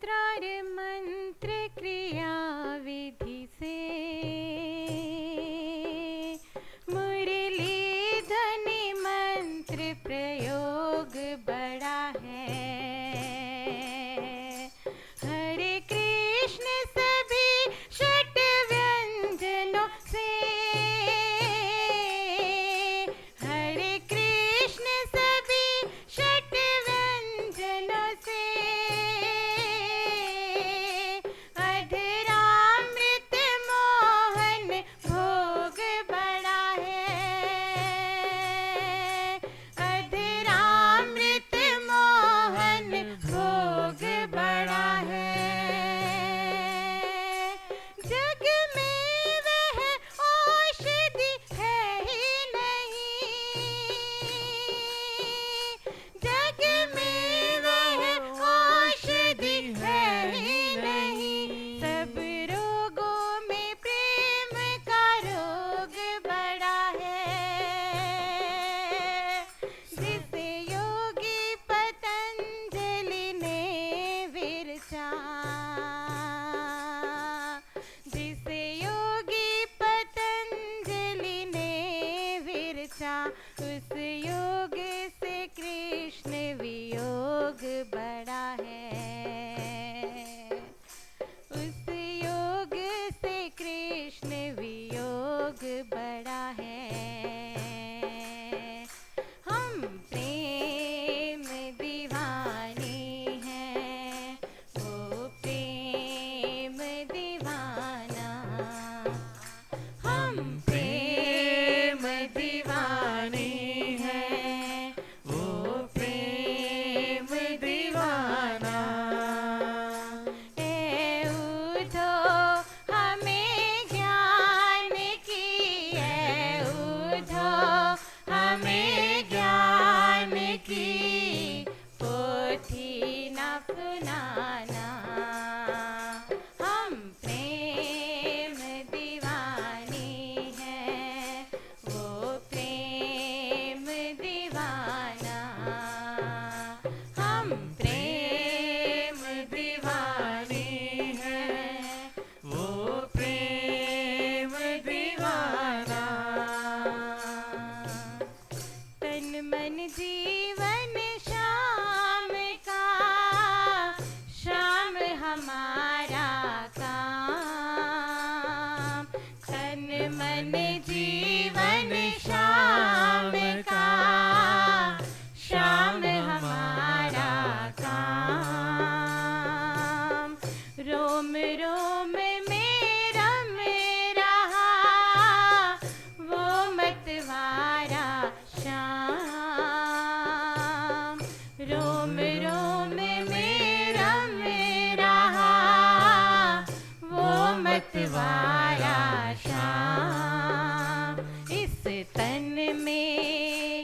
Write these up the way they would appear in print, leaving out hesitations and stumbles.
मंत्रार मंत्र क्रिया विधि से मुरली ध्वनि मंत्र प्रयोग बड़ा है। हरे कृष्ण सभी षट व्यंजनों से, हरे कृष्ण सभी षट व्यंजनों से अधरामृत मोहन भोग बड़ा है। अधरामृत मोहन भोग बड़ा है। जग में वह औषधि है ही नहीं, जग में वह औषधि है ही नहीं। सब रोगों में प्रेम का रोग बड़ा है। जिसे योगी पतंजलि ने विरचा, जिसे योगी पतंजलि ने विरचा, उस योग से कृष्ण वियोग बड़ा है। उस योग से कृष्ण वियोग बड़ा है। हम प्रेम दीवाने हैं, वो प्रेम दीवाना। हम प्रेम दीवाने हैं, वो प्रेम दीवाना। ए उठो हमें ज्ञान की, ए उठो हमें ज्ञान की पोथी न सुनाना। हम प्रेम दीवाने हैं, वो प्रेम दीवाना। हम प्रेम दीवाने हैं, वो प्रेम दीवाना। तन मन जीवन श्याम का, श्याम हमारा काम। तन मन जीवन श्याम का, श्याम हमारा काम। रोम रोम मेरा मेरा वो मतवारा श्याम। रोम रोम मेरा मेरा वो मतवारा श्याम। इस तन में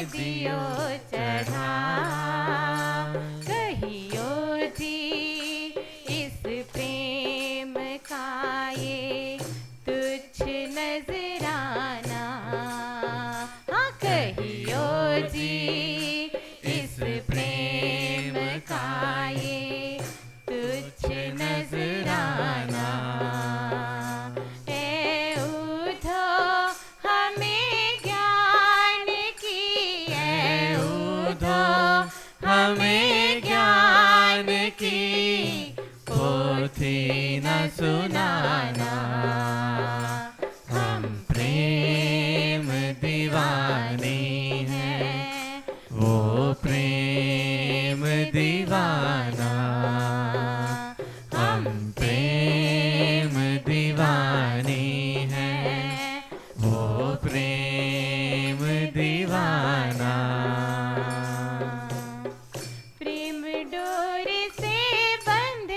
दियो चढ़ा, कहियो जी इस प्रेम का ये तुच्छ नजराना। हाँ कहियो जी इस प्रेम का ये तुच्छ नजराना। ए उठो हमें ज्ञान की, ए उठो हमें ज्ञान की पोथी न सुनाना। हम प्रेम दीवानी हैं, वो प्रेम दीवाना। हम प्रेम दीवानी हैं, वो प्रेम दीवाना। प्रेम डोर से बंध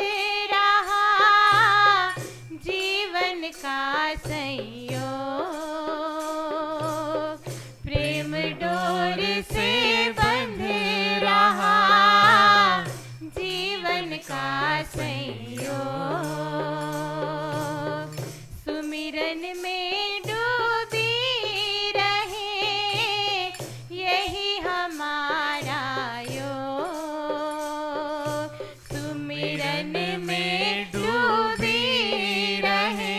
रहा जीवन का संयोग, प्रेम डोर से बंध रहा जीवन का संयोग। सुमिरन में डूबी रहे यही हमारा योग, सुमिरन में डूबी रहे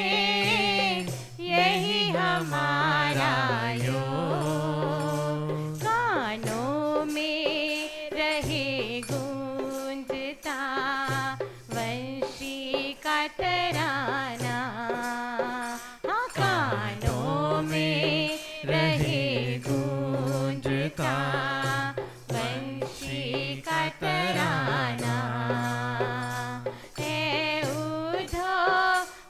यही हमारा योग। कानों में रहे गूंजता वंशी का तराना। हाँ कानों में रहे गूंजता वंशी का तराना। है उठो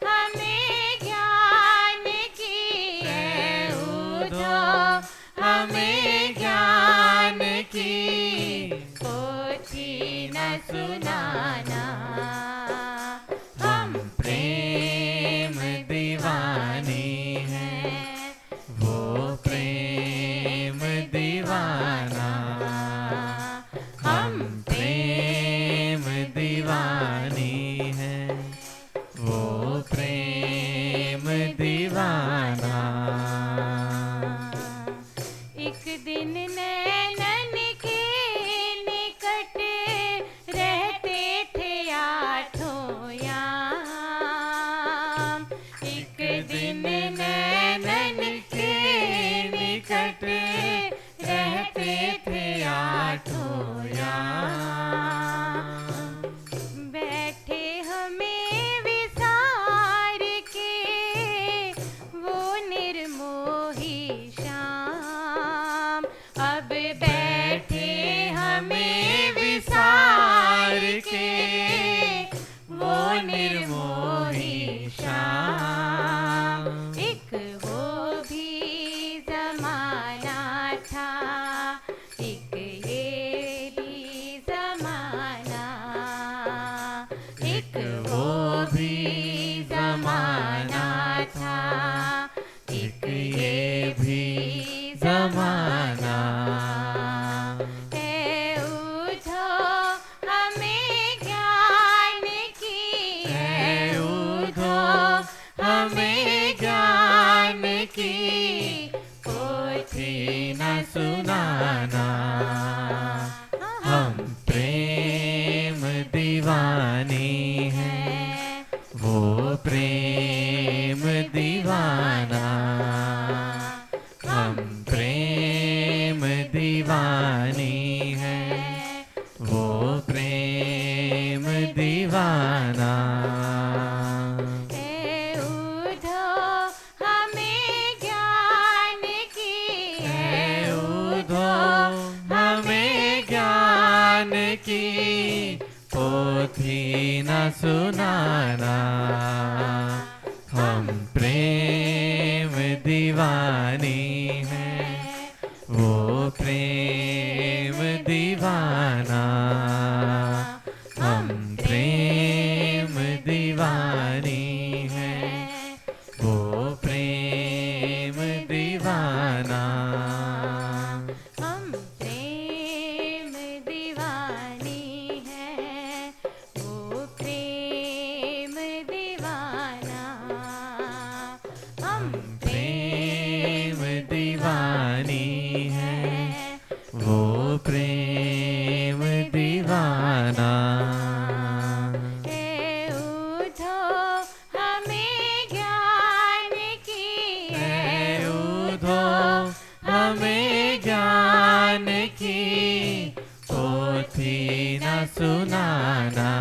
हमें ज्ञान की, है उठो हमें ज्ञान की पोथी न सुनाना। हम प्रेम दीवानी हैं, वो प्रेम दीवाना। हम प्रेम दीवानी हैं, वो प्रेम दीवाना। एक दिन नैनन के निकट रहते थे आठों याम, एक दिन नैनन के निकट रहते थे आठों याम। बैठे हमें विसार के वो निर्मोही श्याम, अब बैठे हमें विसार के वो निर्मोही श्याम। एक वो भी जमाना था, एक ये भी जमाना, एक वो भी जमाना था, एक ये भी जमाना। है उठो हमें ज्ञान की, है उठो हमें ज्ञान की पोथी न सुनाना। हम प्रेम दीवानी हैं, वो प्रेम दीवाना। हम प्रेम दीवानी हैं, वो प्रेम दीवाना। है उठो हमें ज्ञान की, है उठो हमें ज्ञान की पोथी न सुनाना। हम प्रेम दीवानी हैं, वो प्रेम दीवाना। हम प्रेम दीवानी हैं, वो प्रेम दीवाना। हम भगवान की पोथी न सुनाना,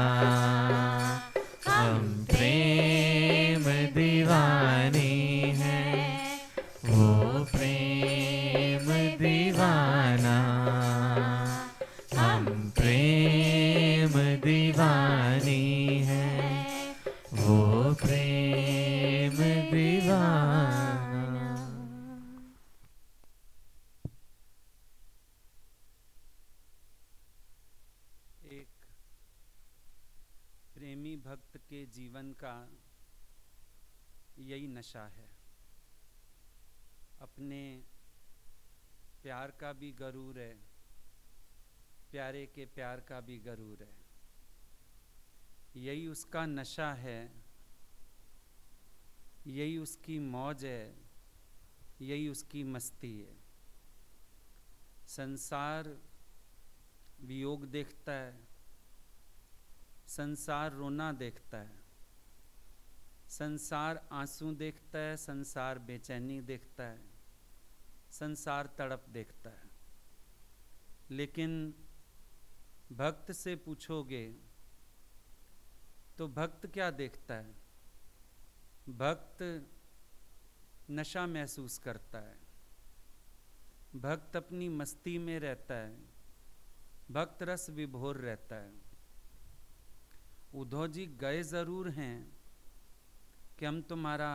हम प्रेम दीवानी हैं, वो प्रेम दीवाना, हम प्रेम दीवानी हैं, वो प्रेम दीवाना। एक प्रेमी भक्त के जीवन का यही नशा है। अपने प्यार का भी गरूर है, प्यारे के प्यार का भी गरूर है। यही उसका नशा है, यही उसकी मौज है, यही उसकी मस्ती है। संसार वियोग देखता है, संसार रोना देखता है, संसार आंसू देखता है, संसार बेचैनी देखता है, संसार तड़प देखता है। लेकिन भक्त से पूछोगे तो भक्त क्या देखता है? भक्त नशा महसूस करता है, भक्त अपनी मस्ती में रहता है, भक्त रस विभोर रहता है। उद्धव जी गए ज़रूर हैं कि हम तुम्हारा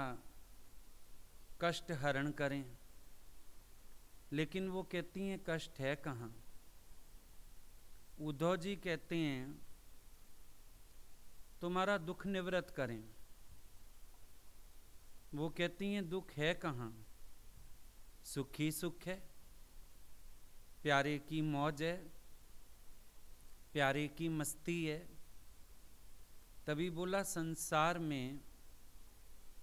कष्ट हरण करें, लेकिन वो कहती हैं कष्ट है कहाँ। उद्धव जी कहते हैं तुम्हारा दुख निवृत्त करें, वो कहती हैं दुख है कहाँ, सुख ही सुख है, प्यारे की मौज है, प्यारे की मस्ती है। तभी बोला संसार में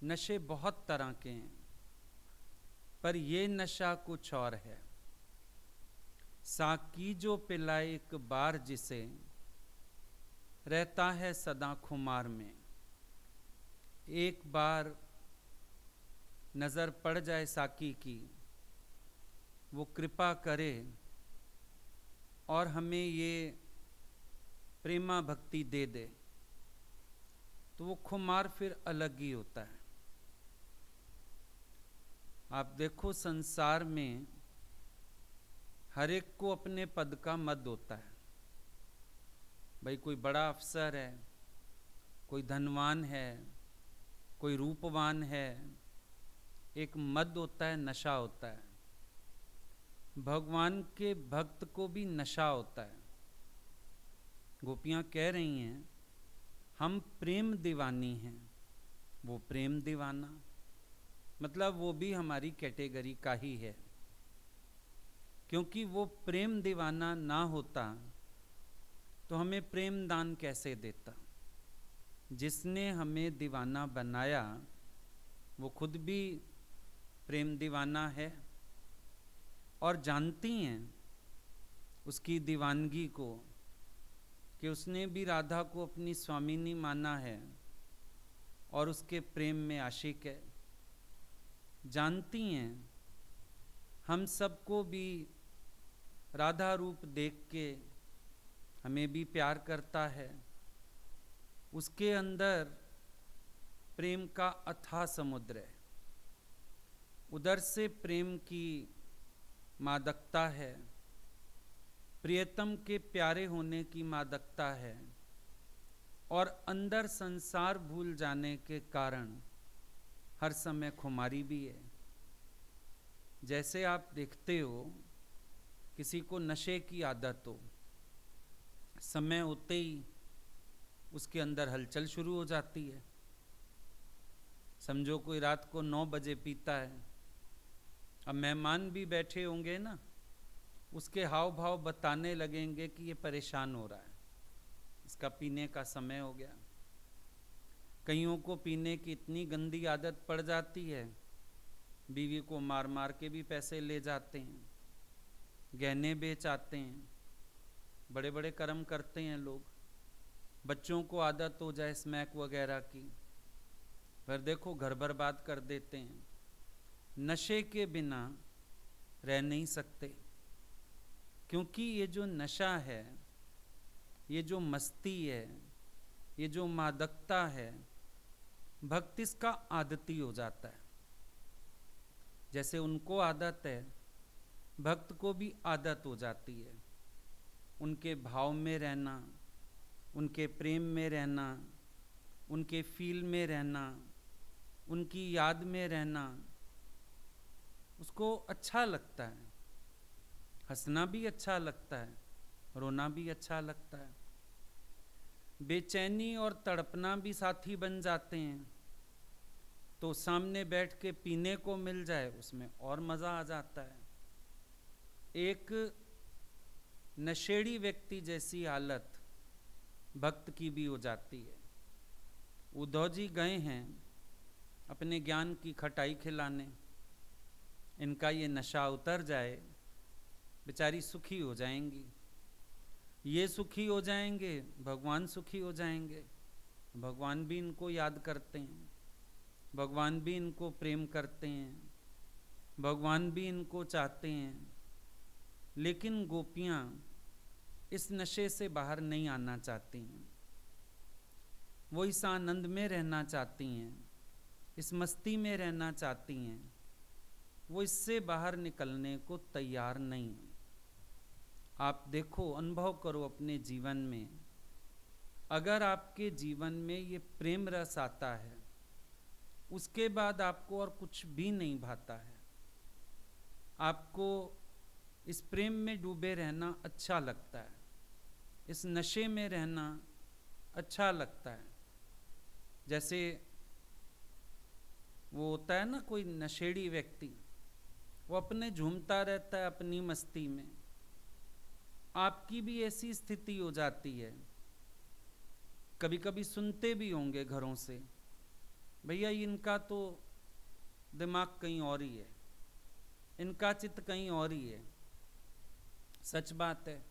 नशे बहुत तरह के हैं, पर ये नशा कुछ और है। साकी जो पिलाए एक बार जिसे, रहता है सदा खुमार में। एक बार नज़र पड़ जाए साकी की, वो कृपा करे और हमें ये प्रेमा भक्ति दे दे, तो वो खुमार फिर अलग ही होता है। आप देखो संसार में हर एक को अपने पद का मद होता है। भाई कोई बड़ा अफसर है, कोई धनवान है, कोई रूपवान है, एक मद होता है, नशा होता है। भगवान के भक्त को भी नशा होता है। गोपियाँ कह रही हैं हम प्रेम दीवानी हैं, वो प्रेम दीवाना, मतलब वो भी हमारी कैटेगरी का ही है। क्योंकि वो प्रेम दीवाना ना होता तो हमें प्रेम दान कैसे देता। जिसने हमें दीवाना बनाया वो खुद भी प्रेम दीवाना है और जानती हैं उसकी दीवानगी को, कि उसने भी राधा को अपनी स्वामिनी माना है और उसके प्रेम में आशिक है। जानती हैं हम सबको भी राधा रूप देख के हमें भी प्यार करता है। उसके अंदर प्रेम का अथाह समुद्र है, उधर से प्रेम की मादकता है, प्रियतम के प्यारे होने की मादकता है, और अंदर संसार भूल जाने के कारण हर समय खुमारी भी है। जैसे आप देखते हो किसी को नशे की आदत हो, समय होते ही उसके अंदर हलचल शुरू हो जाती है। समझो कोई रात को 9 बजे पीता है, अब मेहमान भी बैठे होंगे ना, उसके हाव भाव बताने लगेंगे कि ये परेशान हो रहा है, इसका पीने का समय हो गया। कईयों को पीने की इतनी गंदी आदत पड़ जाती है, बीवी को मार मार के भी पैसे ले जाते हैं, गहने बेच आते हैं, बड़े बड़े कर्म करते हैं लोग। बच्चों को आदत हो जाए स्मैक वगैरह की, फिर देखो घर बर्बाद कर देते हैं। नशे के बिना रह नहीं सकते। क्योंकि ये जो नशा है, ये जो मस्ती है, ये जो मादकता है, भक्त इसका आदती हो जाता है। जैसे उनको आदत है, भक्त को भी आदत हो जाती है उनके भाव में रहना, उनके प्रेम में रहना, उनके फील में रहना, उनकी याद में रहना। उसको अच्छा लगता है, हंसना भी अच्छा लगता है, रोना भी अच्छा लगता है, बेचैनी और तड़पना भी साथी बन जाते हैं। तो सामने बैठ के पीने को मिल जाए उसमें और मज़ा आ जाता है। एक नशेड़ी व्यक्ति जैसी हालत भक्त की भी हो जाती है। उद्धव जी गए हैं अपने ज्ञान की खटाई खिलाने, इनका ये नशा उतर जाए, बेचारी सुखी हो जाएंगी, ये सुखी हो जाएंगे, भगवान सुखी हो जाएंगे। भगवान भी इनको याद करते हैं, भगवान भी इनको प्रेम करते हैं, भगवान भी इनको चाहते हैं। लेकिन गोपियाँ इस नशे से बाहर नहीं आना चाहती हैं, वो इस आनंद में रहना चाहती हैं, इस मस्ती में रहना चाहती हैं, वो इससे बाहर निकलने को तैयार नहीं है। आप देखो, अनुभव करो अपने जीवन में, अगर आपके जीवन में ये प्रेम रस आता है, उसके बाद आपको और कुछ भी नहीं भाता है। आपको इस प्रेम में डूबे रहना अच्छा लगता है, इस नशे में रहना अच्छा लगता है। जैसे वो होता है ना, कोई नशेड़ी व्यक्ति, वो अपने झूमता रहता है अपनी मस्ती में। आपकी भी ऐसी स्थिति हो जाती है। कभी कभी सुनते भी होंगे घरों से, भैया इनका तो दिमाग कहीं और ही है, इनका चित्त कहीं और ही है। सच बात है,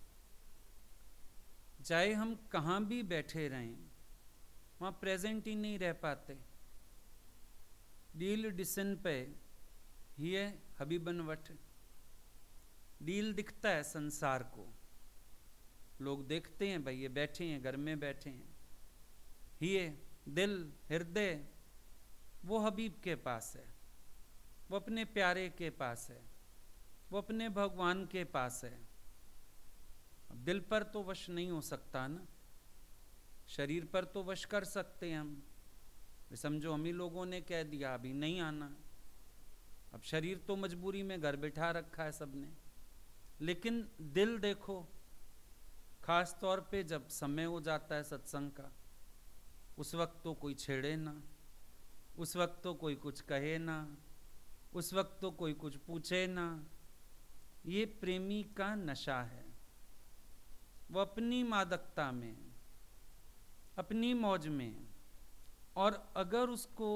चाहे हम कहाँ भी बैठे रहें, वहाँ प्रेजेंट ही नहीं रह पाते। डील डिसन पे ही है हबीबन वट, डील दिखता है संसार को, लोग देखते हैं भाई ये बैठे हैं, घर में बैठे हैं। ये दिल हृदय वो हबीब के पास है, वो अपने प्यारे के पास है, वो अपने भगवान के पास है। अब दिल पर तो वश नहीं हो सकता ना, शरीर पर तो वश कर सकते हैं हम। समझो हम ही लोगों ने कह दिया अभी नहीं आना, अब शरीर तो मजबूरी में घर बिठा रखा है सबने। लेकिन दिल देखो, खास तौर पे जब समय हो जाता है सत्संग का, उस वक्त तो कोई छेड़े ना, उस वक्त तो कोई कुछ कहे ना, उस वक्त तो कोई कुछ पूछे ना। ये प्रेमी का नशा है, वो अपनी मादकता में, अपनी मौज में, और अगर उसको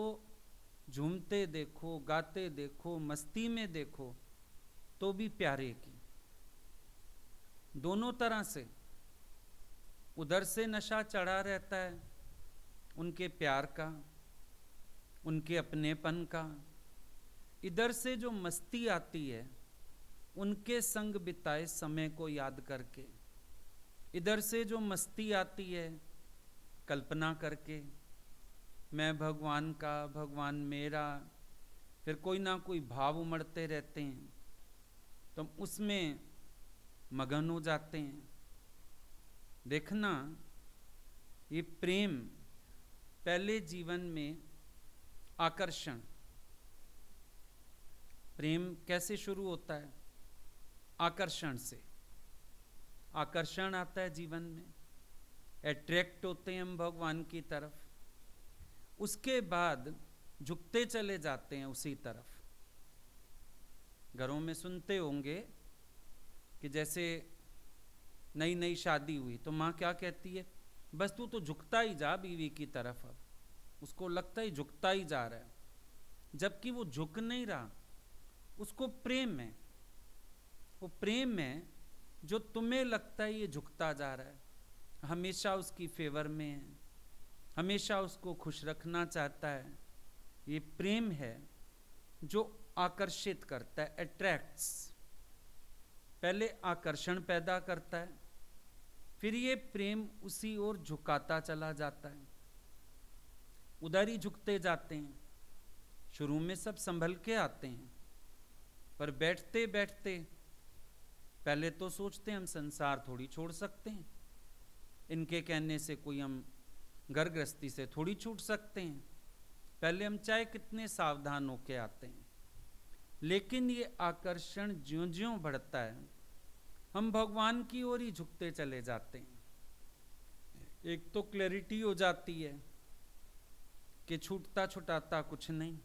झूमते देखो, गाते देखो, मस्ती में देखो, तो भी प्यारे की। दोनों तरह से, उधर से नशा चढ़ा रहता है उनके प्यार का, उनके अपनेपन का, इधर से जो मस्ती आती है उनके संग बिताए समय को याद करके, इधर से जो मस्ती आती है कल्पना करके, मैं भगवान का, भगवान मेरा, फिर कोई ना कोई भाव उमड़ते रहते हैं, तो हम उसमें मगन हो जाते हैं। देखना, ये प्रेम पहले जीवन में आकर्षण, प्रेम कैसे शुरू होता है? आकर्षण से। आकर्षण आता है जीवन में, अट्रैक्ट होते हैं हम भगवान की तरफ, उसके बाद झुकते चले जाते हैं उसी तरफ। घरों में सुनते होंगे कि जैसे नई नई शादी हुई तो माँ क्या कहती है, बस तू तो झुकता ही जा बीवी की तरफ। अब उसको लगता है झुकता ही जा रहा है, जबकि वो झुक नहीं रहा, उसको प्रेम है। वो प्रेम है जो तुम्हें लगता है ये झुकता जा रहा है, हमेशा उसकी फेवर में है, हमेशा उसको खुश रखना चाहता है। ये प्रेम है जो आकर्षित करता है, अट्रैक्ट्स। पहले आकर्षण पैदा करता है, फिर ये प्रेम उसी ओर झुकाता चला जाता है, उधर ही झुकते जाते हैं। शुरू में सब संभल के आते हैं, पर बैठते बैठते पहले तो सोचते हैं हम संसार थोड़ी छोड़ सकते हैं, इनके कहने से कोई हम घर गृहस्थी से थोड़ी छूट सकते हैं। पहले हम चाहे कितने सावधान होके आते हैं, लेकिन ये आकर्षण ज्यों ज्यों बढ़ता है, हम भगवान की ओर ही झुकते चले जाते हैं। एक तो क्लैरिटी हो जाती है कि छूटता छुटाता कुछ नहीं,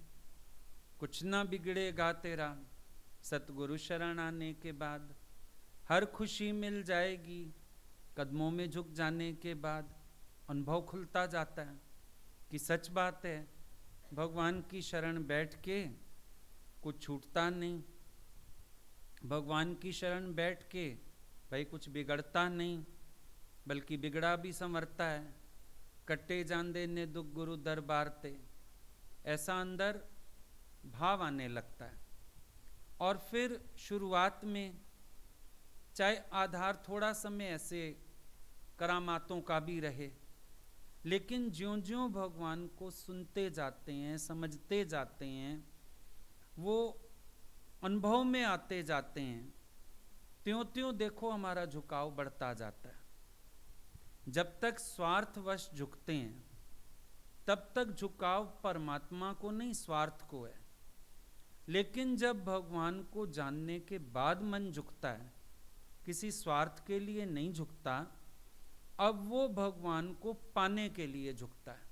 कुछ ना बिगड़ेगा तेरा, सतगुरु शरण आने के बाद हर खुशी मिल जाएगी, कदमों में झुक जाने के बाद अनुभव खुलता जाता है कि सच बात है, भगवान की शरण बैठ के कुछ छूटता नहीं, भगवान की शरण बैठ के भाई कुछ बिगड़ता नहीं, बल्कि बिगड़ा भी संवरता है। कट्टे जांदे ने दुख गुरु दरबार ते, ऐसा अंदर भाव आने लगता है। और फिर शुरुआत में चाहे आधार थोड़ा समय ऐसे करामातों का भी रहे, लेकिन ज्यों ज्यों भगवान को सुनते जाते हैं, समझते जाते हैं, वो अनुभव में आते जाते हैं, त्यों त्यों देखो हमारा झुकाव बढ़ता जाता है। जब तक स्वार्थवश झुकते हैं तब तक झुकाव परमात्मा को नहीं, स्वार्थ को है। लेकिन जब भगवान को जानने के बाद मन झुकता है, किसी स्वार्थ के लिए नहीं झुकता, अब वो भगवान को पाने के लिए झुकता है,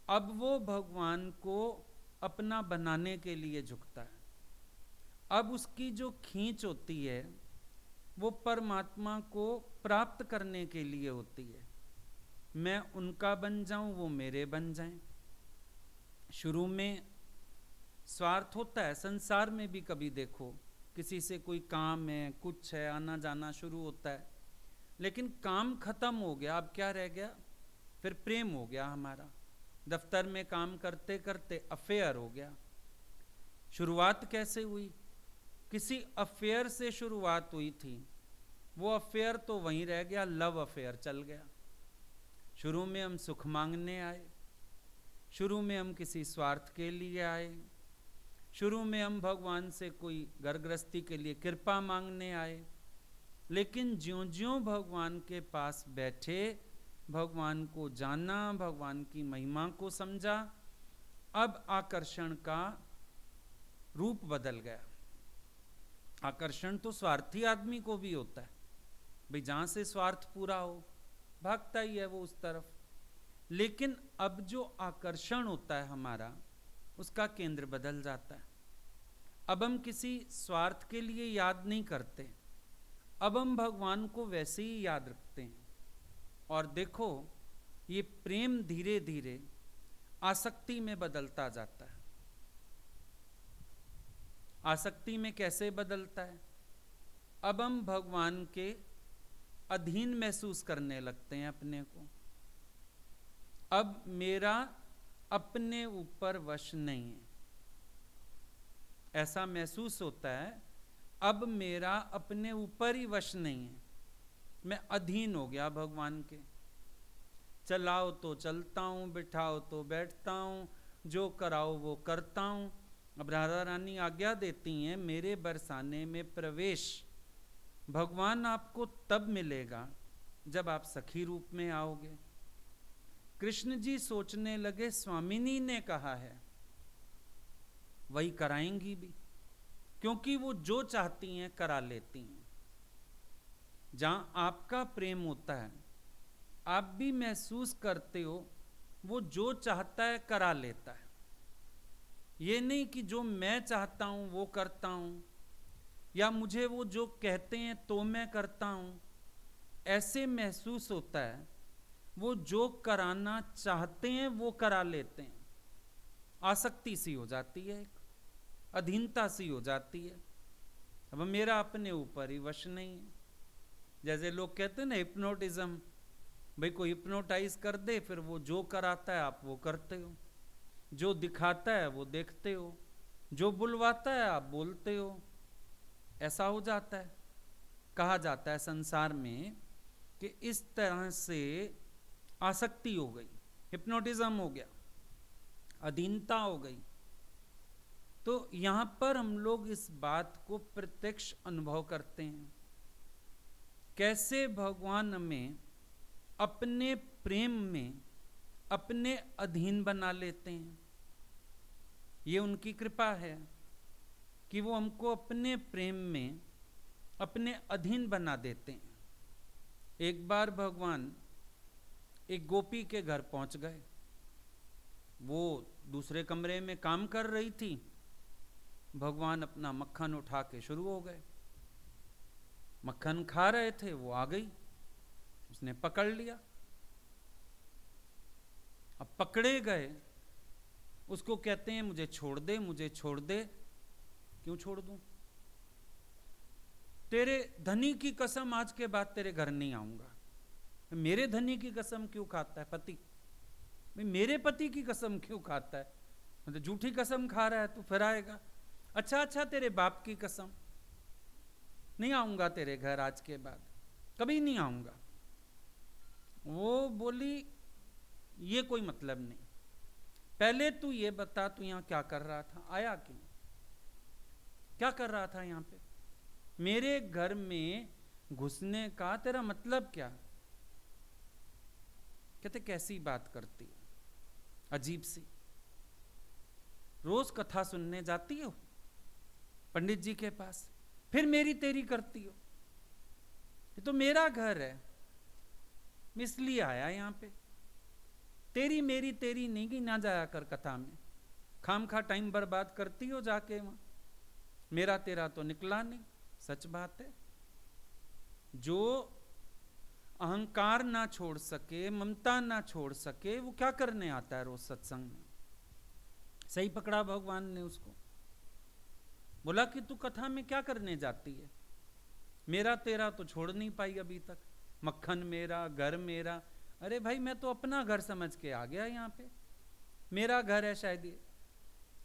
अब वो भगवान को अपना बनाने के लिए झुकता है। अब उसकी जो खींच होती है वो परमात्मा को प्राप्त करने के लिए होती है। मैं उनका बन जाऊं, वो मेरे बन जाएं। शुरू में स्वार्थ होता है, संसार में भी कभी देखो, किसी से कोई काम है, कुछ है, आना जाना शुरू होता है, लेकिन काम खत्म हो गया, अब क्या रह गया? फिर प्रेम हो गया हमारा। दफ्तर में काम करते करते अफेयर हो गया। शुरुआत कैसे हुई? किसी अफेयर से शुरुआत हुई थी, वो अफेयर तो वहीं रह गया, लव अफेयर चल गया। शुरू में हम सुख मांगने आए, शुरू में हम किसी स्वार्थ के लिए आए, शुरू में हम भगवान से कोई घर गृहस्थी के लिए कृपा मांगने आए, लेकिन ज्यों ज्यों भगवान के पास बैठे, भगवान को जाना, भगवान की महिमा को समझा, अब आकर्षण का रूप बदल गया। आकर्षण तो स्वार्थी आदमी को भी होता है, भाई जहां से स्वार्थ पूरा हो भागता ही है वो उस तरफ। लेकिन अब जो आकर्षण होता है हमारा, उसका केंद्र बदल जाता है। अब हम किसी स्वार्थ के लिए याद नहीं करते, अब हम भगवान को वैसे ही याद रखते हैं। और देखो, ये प्रेम धीरे धीरे आसक्ति में बदलता जाता है। आसक्ति में कैसे बदलता है? अब हम भगवान के अधीन महसूस करने लगते हैं अपने को। अब मेरा अपने ऊपर वश नहीं है, ऐसा महसूस होता है। अब मेरा अपने ऊपर ही वश नहीं है, मैं अधीन हो गया भगवान के। चलाओ तो चलता हूँ, बिठाओ तो बैठता हूँ, जो कराओ वो करता हूँ। अब राधा रानी आज्ञा देती हैं, मेरे बरसाने में प्रवेश भगवान आपको तब मिलेगा जब आप सखी रूप में आओगे। कृष्ण जी सोचने लगे, स्वामिनी ने कहा है, वही कराएंगी भी, क्योंकि वो जो चाहती हैं करा लेती हैं। जहां आपका प्रेम होता है, आप भी महसूस करते हो वो जो चाहता है करा लेता है। ये नहीं कि जो मैं चाहता हूं वो करता हूं, या मुझे वो जो कहते हैं तो मैं करता हूं। ऐसे महसूस होता है वो जो कराना चाहते हैं वो करा लेते हैं। आसक्ति सी हो जाती है, एक अधीनता सी हो जाती है। अब मेरा अपने ऊपर ही वश नहीं है। जैसे लोग कहते हैं ना हिप्नोटिज्म, भाई कोई हिप्नोटाइज कर दे, फिर वो जो कराता है आप वो करते हो, जो दिखाता है वो देखते हो, जो बुलवाता है आप बोलते हो। ऐसा हो जाता है। कहा जाता है संसार में कि इस तरह से आसक्ति हो गई, हिप्नोटिज्म हो गया, अधीनता हो गई। तो यहां पर हम लोग इस बात को प्रत्यक्ष अनुभव करते हैं, कैसे भगवान हमें अपने प्रेम में अपने अधीन बना लेते हैं। ये उनकी कृपा है कि वो हमको अपने प्रेम में अपने अधीन बना देते हैं। एक बार भगवान एक गोपी के घर पहुंच गए। वो दूसरे कमरे में काम कर रही थी। भगवान अपना मक्खन उठा के शुरू हो गए। मक्खन खा रहे थे, वो आ गई, उसने पकड़ लिया। अब पकड़े गए, उसको कहते हैं मुझे छोड़ दे, मुझे छोड़ दे। क्यों छोड़ दूं? तेरे धनी की कसम आज के बाद तेरे घर नहीं आऊंगा। मेरे धनी की कसम क्यों खाता है पति? मेरे पति की कसम क्यों खाता है? मतलब झूठी कसम खा रहा है तो फिर आएगा। अच्छा तेरे बाप की कसम, नहीं आऊंगा तेरे घर आज के बाद, कभी नहीं आऊंगा। वो बोली ये कोई मतलब नहीं, पहले तू ये बता तू यहां क्या कर रहा था, आया क्यों, क्या कर रहा था यहां पे? मेरे घर में घुसने का तेरा मतलब क्या? कहते कैसी बात करती है, अजीब सी। रोज कथा सुनने जाती हो पंडित जी के पास, फिर मेरी तेरी करती हो। ये तो मेरा घर है, मैं इसलिए आया यहां पे। तेरी मेरी तेरी नहीं की ना जाया कर कथा में, खाम खा टाइम बर्बाद करती हो जाके वहां। मेरा तेरा तो निकला नहीं। सच बात है, जो अहंकार ना छोड़ सके, ममता ना छोड़ सके, वो क्या करने आता है रोज सत्संग में? सही पकड़ा भगवान ने उसको। बोला कि तू कथा में क्या करने जाती है? मेरा तेरा तो छोड़ नहीं पाई अभी तक, मक्खन मेरा, घर मेरा। अरे भाई मैं तो अपना घर समझ के आ गया यहाँ पे, मेरा घर है शायद ये।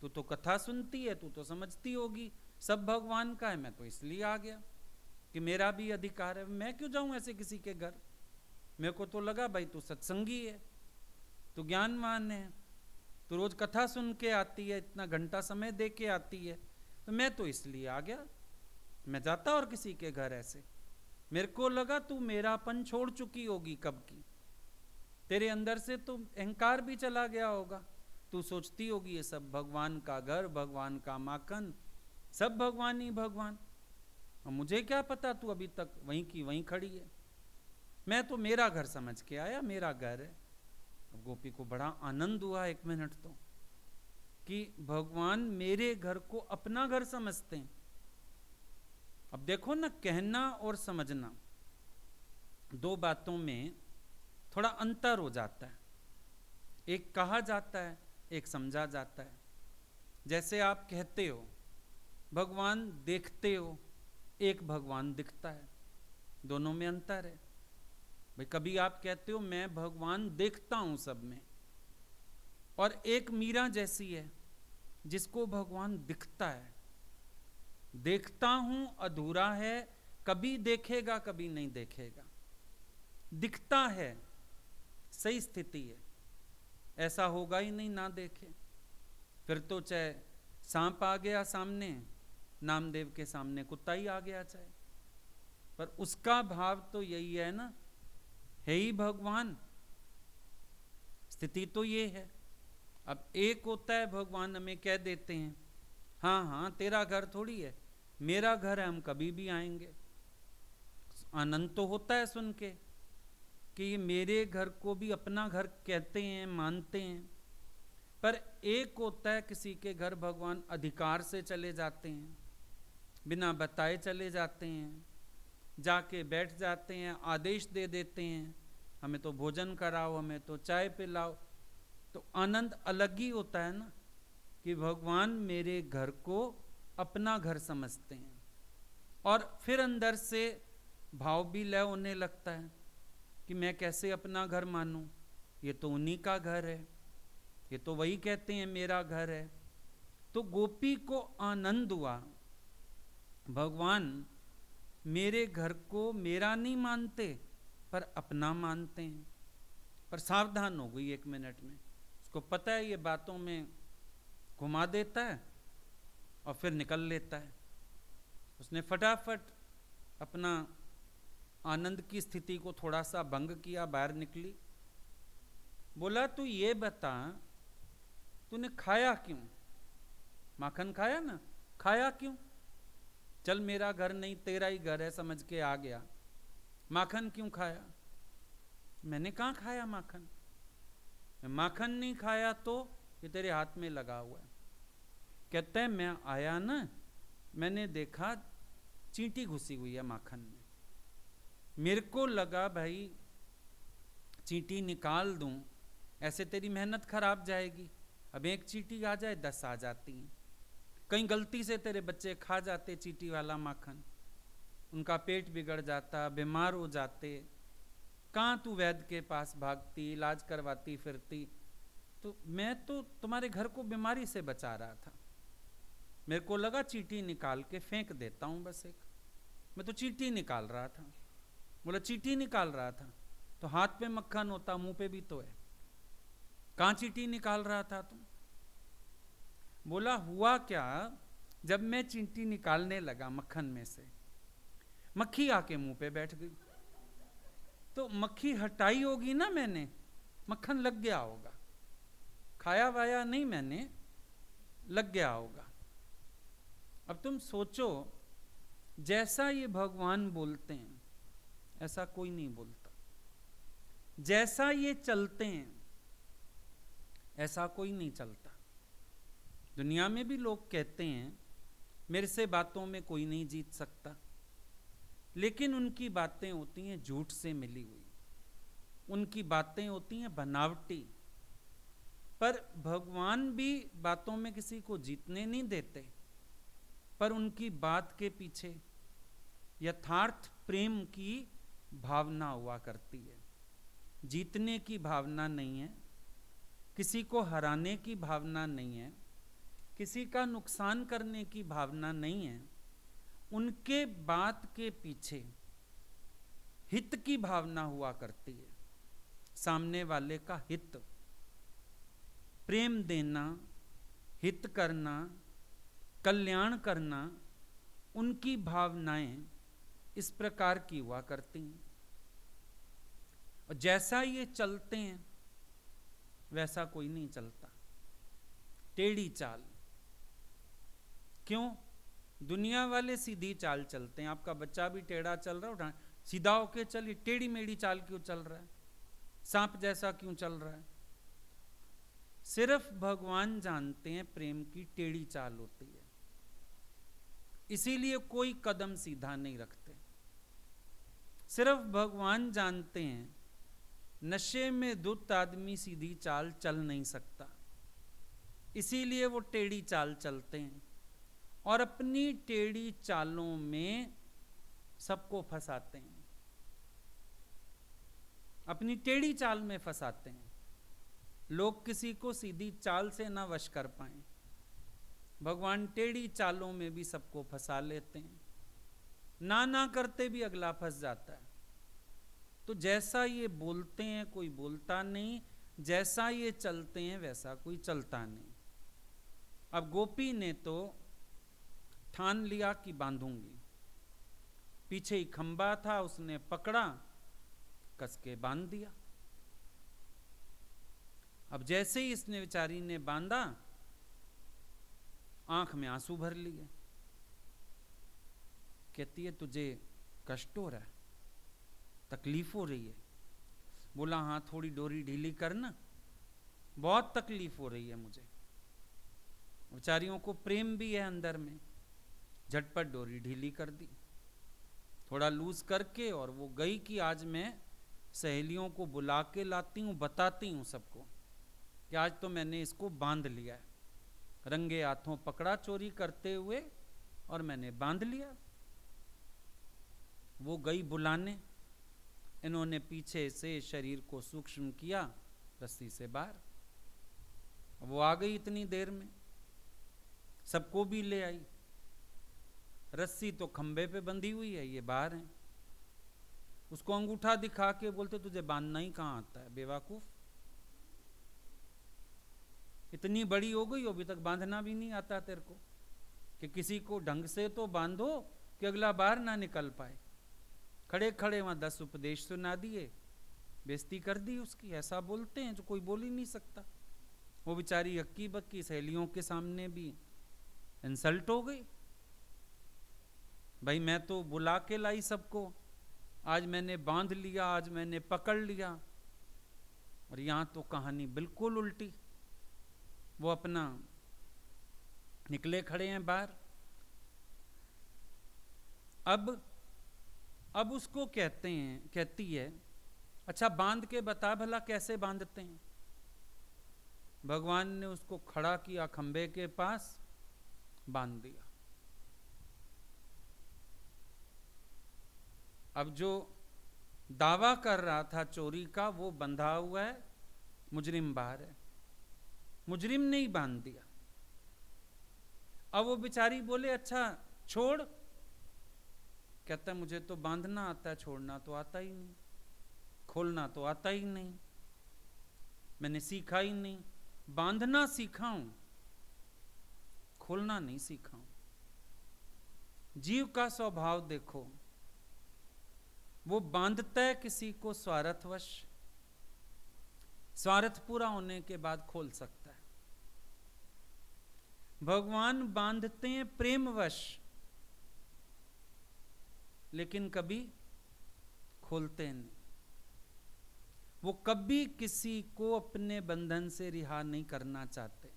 तू तो कथा सुनती है, तू तो समझती होगी सब भगवान का है, मैं तो इसलिए आ गया कि मेरा भी अधिकार है। मैं क्यों जाऊं ऐसे किसी के घर? मेरे को तो लगा भाई तू सत्संगी है, तू ज्ञानवान है, तू रोज कथा सुन के आती है, इतना घंटा समय दे के आती है, तो मैं तो इसलिए आ गया। मैं जाता और किसी के घर ऐसे? मेरे को लगा तू मेरापन छोड़ चुकी होगी कब की, तेरे अंदर से तो अहंकार भी चला गया होगा। तू सोचती होगी ये सब भगवान का घर, भगवान का माखन, सब भगवान ही भगवान। और मुझे क्या पता तू अभी तक वहीं की वहीं खड़ी है। मैं तो मेरा घर समझ के आया, मेरा घर है। अब गोपी को बड़ा आनंद हुआ एक मिनट तो, कि भगवान मेरे घर को अपना घर समझते हैं। अब देखो ना, कहना और समझना दो बातों में थोड़ा अंतर हो जाता है। एक कहा जाता है, एक समझा जाता है। जैसे आप कहते हो भगवान देखते हो, एक भगवान दिखता है, दोनों में अंतर है। भाई कभी आप कहते हो मैं भगवान देखता हूं सब में, और एक मीरा जैसी है जिसको भगवान दिखता है। देखता हूं अधूरा है, कभी देखेगा कभी नहीं देखेगा। दिखता है सही स्थिति है, ऐसा होगा ही नहीं ना देखे। फिर तो चाहे सांप आ गया सामने, नामदेव के सामने कुत्ता ही आ गया चाहे, पर उसका भाव तो यही है ना, है ही भगवान। स्थिति तो ये है। अब एक होता है भगवान हमें कह देते हैं हाँ हाँ तेरा घर थोड़ी है, मेरा घर है, हम कभी भी आएंगे। आनंद तो होता है सुन के कि ये मेरे घर को भी अपना घर कहते हैं, मानते हैं। पर एक होता है किसी के घर भगवान अधिकार से चले जाते हैं, बिना बताए चले जाते हैं, जाके बैठ जाते हैं, आदेश दे देते हैं हमें तो भोजन कराओ, हमें तो चाय पिलाओ। तो आनंद अलग ही होता है ना, कि भगवान मेरे घर को अपना घर समझते हैं। और फिर अंदर से भाव भी लय होने लगता है कि मैं कैसे अपना घर मानूं, ये तो उन्हीं का घर है, ये तो वही कहते हैं मेरा घर है। तो गोपी को आनंद हुआ भगवान मेरे घर को मेरा नहीं मानते पर अपना मानते हैं। पर सावधान हो गई 1 मिनट में, उसको पता है ये बातों में घुमा देता है और फिर निकल लेता है। उसने फटाफट अपना आनंद की स्थिति को थोड़ा सा भंग किया, बाहर निकली। बोला तू ये बता, तूने खाया क्यों? माखन खाया ना, खाया क्यों? चल मेरा घर नहीं तेरा ही घर है समझ के आ गया, माखन क्यों खाया? मैंने कहाँ खाया माखन? माखन नहीं खाया तो ये तेरे हाथ में लगा हुआ है। कहते हैं मैं आया ना, मैंने देखा चींटी घुसी हुई है माखन में। मेरे को लगा भाई चींटी निकाल दूं, ऐसे तेरी मेहनत खराब जाएगी। अब एक चींटी आ जाए 10 आ जाती हैं। कहीं गलती से तेरे बच्चे खा जाते चींटी वाला माखन, उनका पेट बिगड़ जाता, बीमार हो जाते, कहाँ तू वैद्य के पास भागती, इलाज करवाती फिरती। तो मैं तो तुम्हारे घर को बीमारी से बचा रहा था। मेरे को लगा चींटी निकाल के फेंक देता हूँ बस एक। मैं तो चींटी निकाल रहा था। बोला चींटी निकाल रहा था तो हाथ पे मक्खन होता, मुंह पे भी तो है, कहाँ चींटी निकाल रहा था तुम? बोला हुआ क्या, जब मैं चींटी निकालने लगा मक्खन में से, मक्खी आके मुंह पे बैठ गई। तो मक्खी हटाई होगी ना मैंने, मक्खन लग गया होगा, खाया वाया नहीं मैंने, लग गया होगा। अब तुम सोचो, जैसा ये भगवान बोलते हैं ऐसा कोई नहीं बोलता, जैसा ये चलते हैं ऐसा कोई नहीं चलता। दुनिया में भी लोग कहते हैं मेरे से बातों में कोई नहीं जीत सकता, लेकिन उनकी बातें होती हैं झूठ से मिली हुई, उनकी बातें होती हैं बनावटी। पर भगवान भी बातों में किसी को जीतने नहीं देते, पर उनकी बात के पीछे यथार्थ प्रेम की भावना हुआ करती है। जीतने की भावना नहीं है, किसी को हराने की भावना नहीं है, किसी का नुकसान करने की भावना नहीं है। उनके बात के पीछे हित की भावना हुआ करती है, सामने वाले का हित, प्रेम देना, हित करना, कल्याण करना, उनकी भावनाएं इस प्रकार की हुआ करती हैं। और जैसा ये चलते हैं वैसा कोई नहीं चलता, टेढ़ी चाल। क्यों? दुनिया वाले सीधी चाल चलते हैं। आपका बच्चा भी टेढ़ा चल रहा है, उठा सीधा होके चलिए, टेढ़ी मेढ़ी चाल क्यों चल रहा है, सांप जैसा क्यों चल रहा है? सिर्फ भगवान जानते हैं प्रेम की टेढ़ी चाल होती है, इसीलिए कोई कदम सीधा नहीं रखते। सिर्फ भगवान जानते हैं नशे में धुत आदमी सीधी चाल चल नहीं सकता, इसीलिए वो टेढ़ी चाल चलते हैं और अपनी टेढ़ी चालों में सबको फंसाते हैं, अपनी टेढ़ी चाल में फंसाते हैं। लोग किसी को सीधी चाल से ना वश कर पाए, भगवान टेढ़ी चालों में भी सबको फंसा लेते हैं। ना करते भी अगला फंस जाता है। तो जैसा ये बोलते हैं कोई बोलता नहीं, जैसा ये चलते हैं वैसा कोई चलता नहीं। अब गोपी ने तो ठान लिया कि बांधूंगी, पीछे ही खंबा था, उसने पकड़ा, कस के बांध दिया। अब जैसे ही इसने बेचारी ने बांधा, आंख में आंसू भर लिए। कहती है तुझे कष्ट हो रहा है, तकलीफ हो रही है? बोला हाँ, थोड़ी डोरी ढीली करना, बहुत तकलीफ हो रही है मुझे। बेचारियों को प्रेम भी है अंदर में, झटपट डोरी ढीली कर दी, थोड़ा लूज करके, और वो गई कि आज मैं सहेलियों को बुला के लाती हूँ, बताती हूँ सबको कि आज तो मैंने इसको बांध लिया है, रंगे हाथों पकड़ा चोरी करते हुए और मैंने बांध लिया। वो गई बुलाने, इन्होंने पीछे से शरीर को सूक्ष्म किया रस्सी से बाहर। वो आ गई इतनी देर में, सबको भी ले आई। रस्सी तो खंबे पे बंधी हुई है, ये बाहर है। उसको अंगूठा दिखा के बोलते तुझे बांधना ही कहाँ आता है बेवकूफ, इतनी बड़ी हो गई अभी तक बांधना भी नहीं आता तेरे को, कि किसी को ढंग से तो बांधो कि अगला बाहर ना निकल पाए। खड़े खड़े वहां 10 उपदेश सुना दिए, बेइज्जती कर दी उसकी। ऐसा बोलते हैं जो कोई बोल ही नहीं सकता। वो बेचारी हक्की बक्की सहेलियों के सामने भी इंसल्ट हो गई। भाई मैं तो बुला के लाई सबको, आज मैंने बांध लिया, आज मैंने पकड़ लिया, और यहां तो कहानी बिल्कुल उल्टी। वो अपना निकले खड़े हैं बाहर। अब उसको कहती है अच्छा बांध के बता भला कैसे बांधते हैं। भगवान ने उसको खड़ा किया खंबे के पास, बांध दिया। अब जो दावा कर रहा था चोरी का वो बंधा हुआ है, मुजरिम बाहर है, मुजरिम ने ही बांध दिया। अब वो बेचारी बोले अच्छा छोड़, कहता है मुझे तो बांधना आता है, छोड़ना तो आता ही नहीं, खोलना तो आता ही नहीं, मैंने सीखा ही नहीं। बांधना सीखा हूं, खोलना नहीं सीखा हूं। जीव का स्वभाव देखो, वो बांधता है किसी को स्वार्थवश, स्वार्थ पूरा होने के बाद खोल सकता है। भगवान बांधते हैं प्रेमवश, लेकिन कभी खोलते नहीं। वो कभी किसी को अपने बंधन से रिहा नहीं करना चाहते,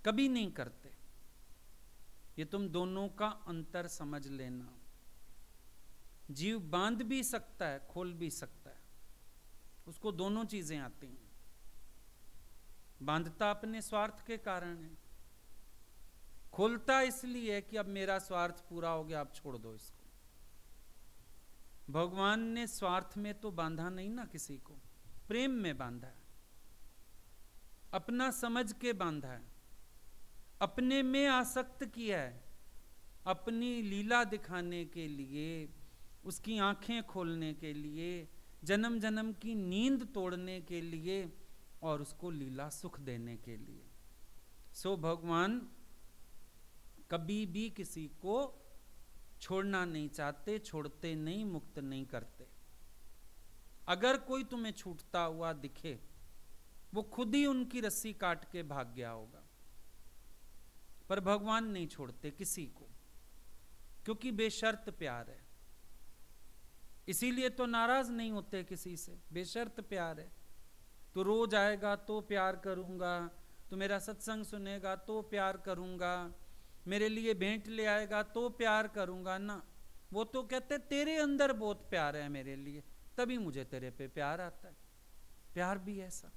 कभी नहीं करते। ये तुम दोनों का अंतर समझ लेना। जीव बांध भी सकता है, खोल भी सकता है, उसको दोनों चीजें आती हैं। बांधता अपने स्वार्थ के कारण है, खोलता इसलिए कि अब मेरा स्वार्थ पूरा हो गया, अब छोड़ दो इसको। भगवान ने स्वार्थ में तो बांधा नहीं ना किसी को, प्रेम में बांधा है, अपना समझ के बांधा है, अपने में आसक्त किया है, अपनी लीला दिखाने के लिए, उसकी आंखें खोलने के लिए, जन्म जन्म की नींद तोड़ने के लिए, और उसको लीला सुख देने के लिए। सो भगवान कभी भी किसी को छोड़ना नहीं चाहते, छोड़ते नहीं, मुक्त नहीं करते। अगर कोई तुम्हें छूटता हुआ दिखे, वो खुद ही उनकी रस्सी काट के भाग गया होगा, पर भगवान नहीं छोड़ते किसी को, क्योंकि बेशर्त प्यार है। इसीलिए तो नाराज नहीं होते किसी से, बेशर्त प्यार है। तो रोज आएगा तो प्यार करूंगा, तो मेरा सत्संग सुनेगा तो प्यार करूंगा, मेरे लिए भेंट ले आएगा तो प्यार करूंगा ना। वो तो कहते तेरे अंदर बहुत प्यार है मेरे लिए, तभी मुझे तेरे पे प्यार आता है। प्यार भी ऐसा,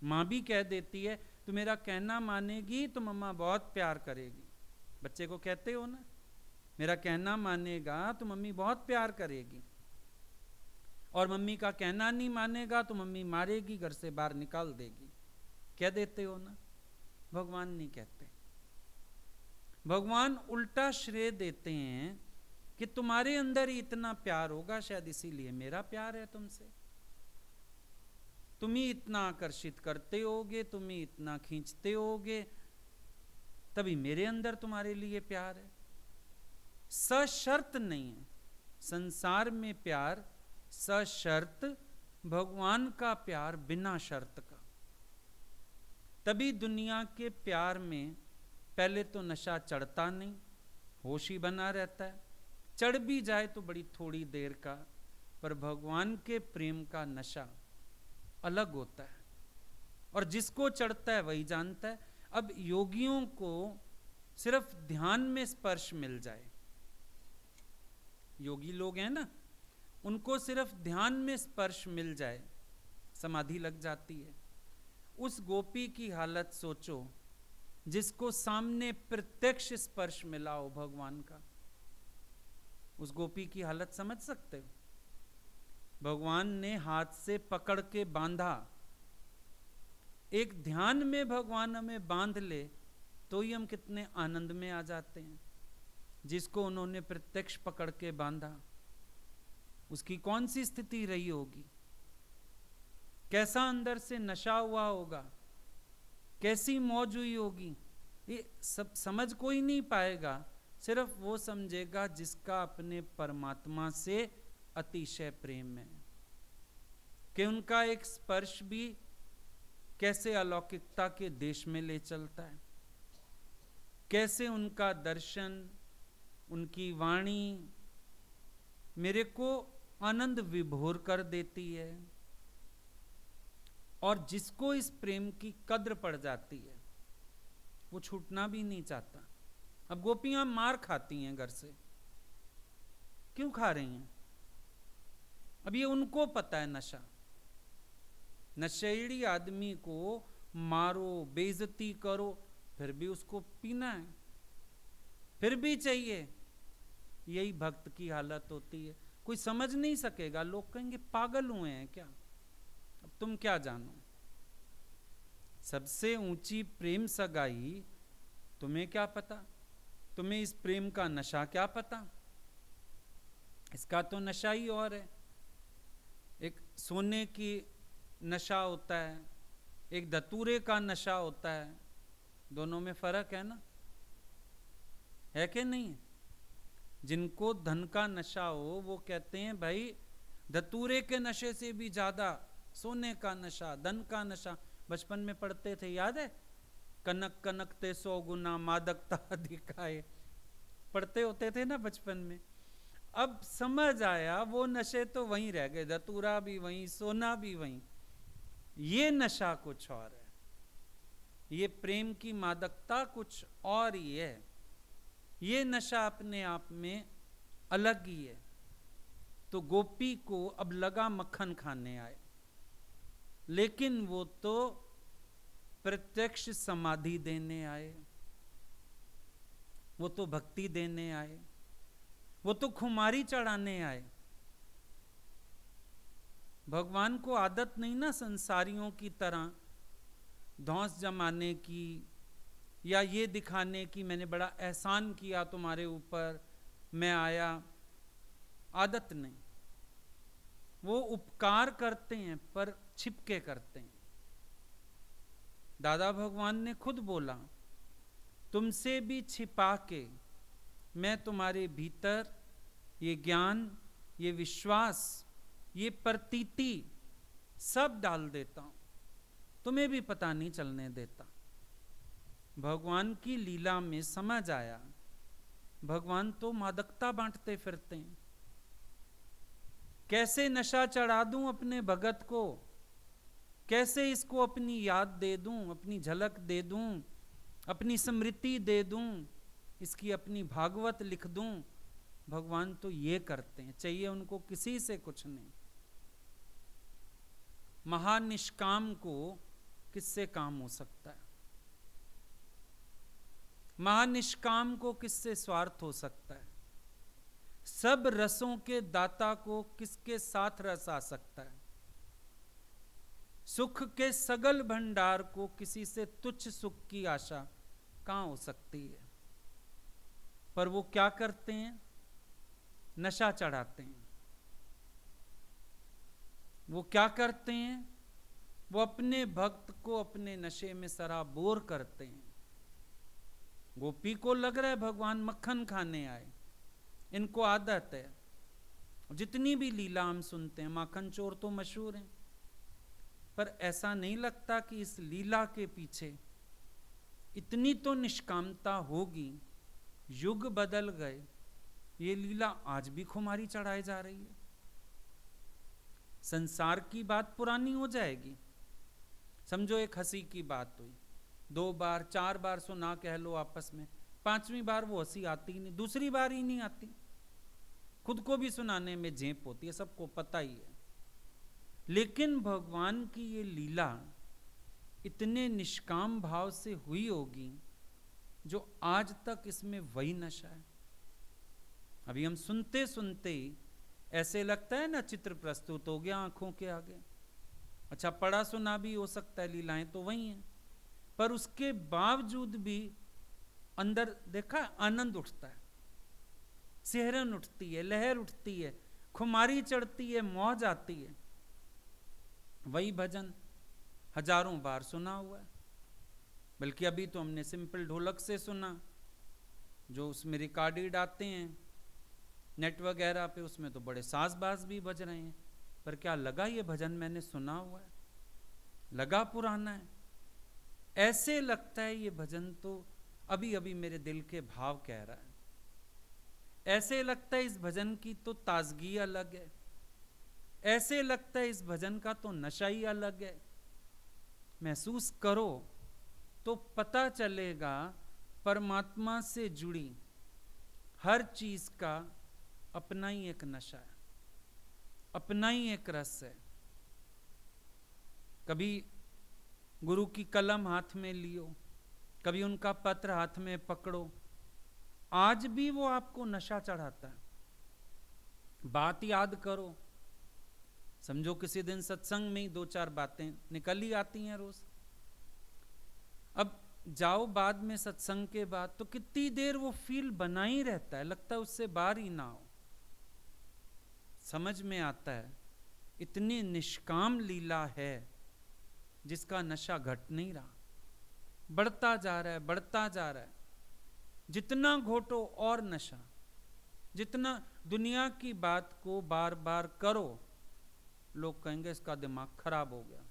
माँ भी कह देती है तू मेरा कहना मानेगी तो मम्मा बहुत प्यार करेगी। बच्चे को कहते हो ना, मेरा कहना मानेगा तो मम्मी बहुत प्यार करेगी, और मम्मी का कहना नहीं मानेगा तो मम्मी मारेगी, घर से बाहर निकाल देगी। कह देते हो ना। भगवान नहीं कहते। भगवान उल्टा श्रेय देते हैं कि तुम्हारे अंदर ही इतना प्यार होगा, शायद इसीलिए मेरा प्यार है तुमसे। तुम ही इतना आकर्षित करते होगे, तुम ही इतना खींचते होगे, तभी मेरे अंदर तुम्हारे लिए प्यार है। सशर्त नहीं है संसार में प्यार, सशर्त भगवान का प्यार बिना शर्त का। तभी दुनिया के प्यार में पहले तो नशा चढ़ता नहीं, होश ही बना रहता है। चढ़ भी जाए तो बड़ी थोड़ी देर का, पर भगवान के प्रेम का नशा अलग होता है, और जिसको चढ़ता है वही जानता है। अब योगियों को सिर्फ ध्यान में स्पर्श मिल जाए, योगी लोग हैं ना, उनको सिर्फ ध्यान में स्पर्श मिल जाए, समाधि लग जाती है। उस गोपी की हालत सोचो जिसको सामने प्रत्यक्ष स्पर्श मिला हो भगवान का। उस गोपी की हालत समझ सकते हो? भगवान ने हाथ से पकड़ के बांधा। एक ध्यान में भगवान हमें बांध ले तो ही हम कितने आनंद में आ जाते हैं। जिसको उन्होंने प्रत्यक्ष पकड़ के बांधा, उसकी कौन सी स्थिति रही होगी, कैसा अंदर से नशा हुआ होगा, कैसी मौज हुई होगी, ये सब समझ कोई नहीं पाएगा। सिर्फ वो समझेगा जिसका अपने परमात्मा से अतिशय प्रेम है, कि उनका एक स्पर्श भी कैसे अलौकिकता के देश में ले चलता है, कैसे उनका दर्शन, उनकी वाणी मेरे को आनंद विभोर कर देती है। और जिसको इस प्रेम की कद्र पड़ जाती है वो छूटना भी नहीं चाहता। अब गोपियां मार खाती हैं घर से, क्यों खा रही हैं? अब ये उनको पता है नशा। नशेड़ी आदमी को मारो, बेइज्जती करो, फिर भी उसको पीना है, फिर भी चाहिए। यही भक्त की हालत होती है। कोई समझ नहीं सकेगा, लोग कहेंगे पागल हुए हैं क्या। अब तुम क्या जानो, सबसे ऊंची प्रेम सगाई तुम्हें क्या पता, तुम्हें इस प्रेम का नशा क्या पता। इसका तो नशा ही और है। एक सोने की नशा होता है, एक धतूरे का नशा होता है, दोनों में फर्क है ना, है कि नहीं? जिनको धन का नशा हो वो कहते हैं भाई धतूरे के नशे से भी ज्यादा सोने का नशा, धन का नशा। बचपन में पढ़ते थे, याद है? कनक कनक ते 100 गुना मादकता दिखाए, पढ़ते होते थे ना बचपन में। अब समझ आया वो नशे तो वहीं रह गए, धतूरा भी वहीं, सोना भी वहीं। ये नशा कुछ और है, ये प्रेम की मादकता कुछ और ही है। ये नशा अपने आप में अलग ही है। तो गोपी को अब लगा मक्खन खाने आए, लेकिन वो तो प्रत्यक्ष समाधि देने आए, वो तो भक्ति देने आए, वो तो खुमारी चढ़ाने आए। भगवान को आदत नहीं ना संसारियों की तरह धौंस जमाने की, या ये दिखाने की मैंने बड़ा एहसान किया तुम्हारे ऊपर, मैं आया। आदत नहीं। वो उपकार करते हैं पर छिपके करते हैं। दादा भगवान ने खुद बोला, तुमसे भी छिपा के मैं तुम्हारे भीतर ये ज्ञान, ये विश्वास, ये प्रतीति सब डाल देता हूं, तुम्हें भी पता नहीं चलने देता। भगवान की लीला में समझ आया, भगवान तो मादकता बांटते फिरते हैं। कैसे नशा चढ़ा दूं अपने भगत को, कैसे इसको अपनी याद दे दूं, अपनी झलक दे दूं, अपनी स्मृति दे दूं, इसकी अपनी भागवत लिख दूं। भगवान तो ये करते हैं, चाहिए उनको किसी से कुछ नहीं। महानिष्काम को किससे काम हो सकता है? महानिष्काम को किससे स्वार्थ हो सकता है? सब रसों के दाता को किसके साथ रस आ सकता है? सुख के सगल भंडार को किसी से तुच्छ सुख की आशा कहां हो सकती है? पर वो क्या करते हैं? नशा चढ़ाते हैं। वो क्या करते हैं? वो अपने भक्त को अपने नशे में सराबोर करते हैं। गोपी को लग रहा है भगवान मक्खन खाने आए, इनको आदत है। जितनी भी लीला हम सुनते हैं, माखन चोर तो मशहूर हैं, पर ऐसा नहीं लगता कि इस लीला के पीछे इतनी तो निष्कामता होगी। युग बदल गए, ये लीला आज भी खुमारी चढ़ाई जा रही है। संसार की बात पुरानी हो जाएगी। समझो एक हंसी की बात हुई, 2 बार 4 बार सुना कह लो आपस में, 5वीं बार वो हंसी आती ही नहीं, दूसरी बार ही नहीं आती। खुद को भी सुनाने में झेप होती है, सबको पता ही है। लेकिन भगवान की ये लीला इतने निष्काम भाव से हुई होगी जो आज तक इसमें वही नशा है। अभी हम सुनते सुनते ऐसे लगता है ना, चित्र प्रस्तुत हो गया आंखों के आगे। अच्छा, पढ़ा सुना भी हो सकता है, लीलाएं तो वही हैं, पर उसके बावजूद भी अंदर देखा आनंद उठता है। सिहरन उठती है, लहर उठती है, खुमारी चढ़ती है, मौज आती है। वही भजन हजारों बार सुना हुआ है, बल्कि अभी तो हमने सिंपल ढोलक से सुना, जो उसमें रिकॉर्डेड आते हैं नेट वगैरह पे, उसमें तो बड़े साज बाज भी बज रहे हैं, पर क्या लगा ये भजन मैंने सुना हुआ है, लगा पुराना है। ऐसे लगता है ये भजन तो अभी अभी मेरे दिल के भाव कह रहा है, ऐसे लगता है इस भजन की तो ताजगी अलग है, ऐसे लगता है इस भजन का तो नशा ही अलग है। महसूस करो तो पता चलेगा परमात्मा से जुड़ी हर चीज का अपना ही एक नशा है, अपना ही एक रस है। कभी गुरु की कलम हाथ में लियो, कभी उनका पत्र हाथ में पकड़ो, आज भी वो आपको नशा चढ़ाता है। बात याद करो, समझो किसी दिन सत्संग में ही 2-4 बातें निकल ही आती हैं रोज। अब जाओ बाद में सत्संग के बाद तो कितनी देर वो फील बना ही रहता है, लगता है उससे बाहर ही ना हो। समझ में आता है इतनी निष्काम लीला है जिसका नशा घट नहीं रहा, बढ़ता जा रहा है, बढ़ता जा रहा है। जितना घोटो और नशा, जितना दुनिया की बात को बार बार करो, लोग कहेंगे इसका दिमाग खराब हो गया,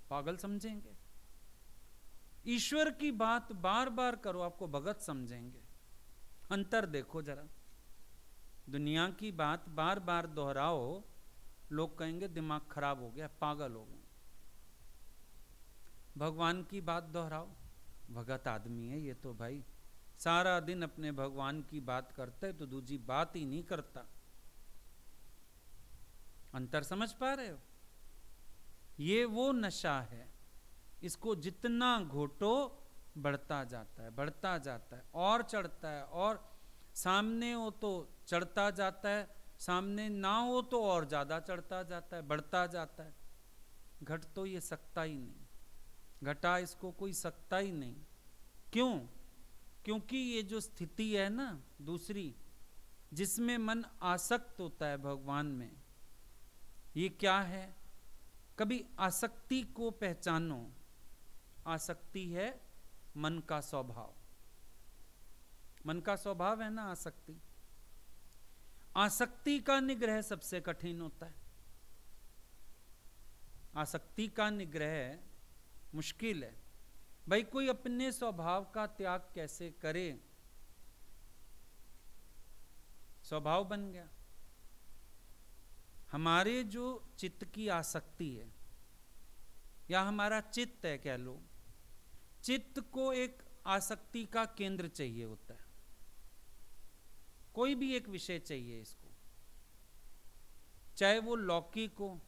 पागल समझेंगे। ईश्वर की बात बार बार करो, आपको भगत समझेंगे। अंतर देखो जरा, दुनिया की बात बार बार दोहराओ, लोग कहेंगे दिमाग खराब हो गया, पागल हो गए। भगवान की बात दोहराओ, भगत आदमी है ये तो भाई, सारा दिन अपने भगवान की बात करता है तो दूसरी बात ही नहीं करता। अंतर समझ पा रहे हो? ये वो नशा है, इसको जितना घोटो बढ़ता जाता है, बढ़ता जाता है और चढ़ता है, और सामने हो तो चढ़ता जाता है, सामने ना हो तो और ज्यादा चढ़ता जाता है, बढ़ता जाता है। घट तो ये सकता ही नहीं, घटा इसको कोई सकता ही नहीं। क्यों? क्योंकि ये जो स्थिति है ना दूसरी, जिसमें मन आसक्त होता है भगवान में, ये क्या है? कभी आसक्ति को पहचानो। आसक्ति है मन का स्वभाव, मन का स्वभाव है ना आसक्ति। आसक्ति का निग्रह सबसे कठिन होता है, आसक्ति का निग्रह मुश्किल है। भाई कोई अपने स्वभाव का त्याग कैसे करे? स्वभाव बन गया। हमारे जो चित्त की आसक्ति है, या हमारा चित्त है कह लो, चित्त को एक आसक्ति का केंद्र चाहिए होता है, कोई भी एक विषय चाहिए इसको, चाहे वो लौकिक हो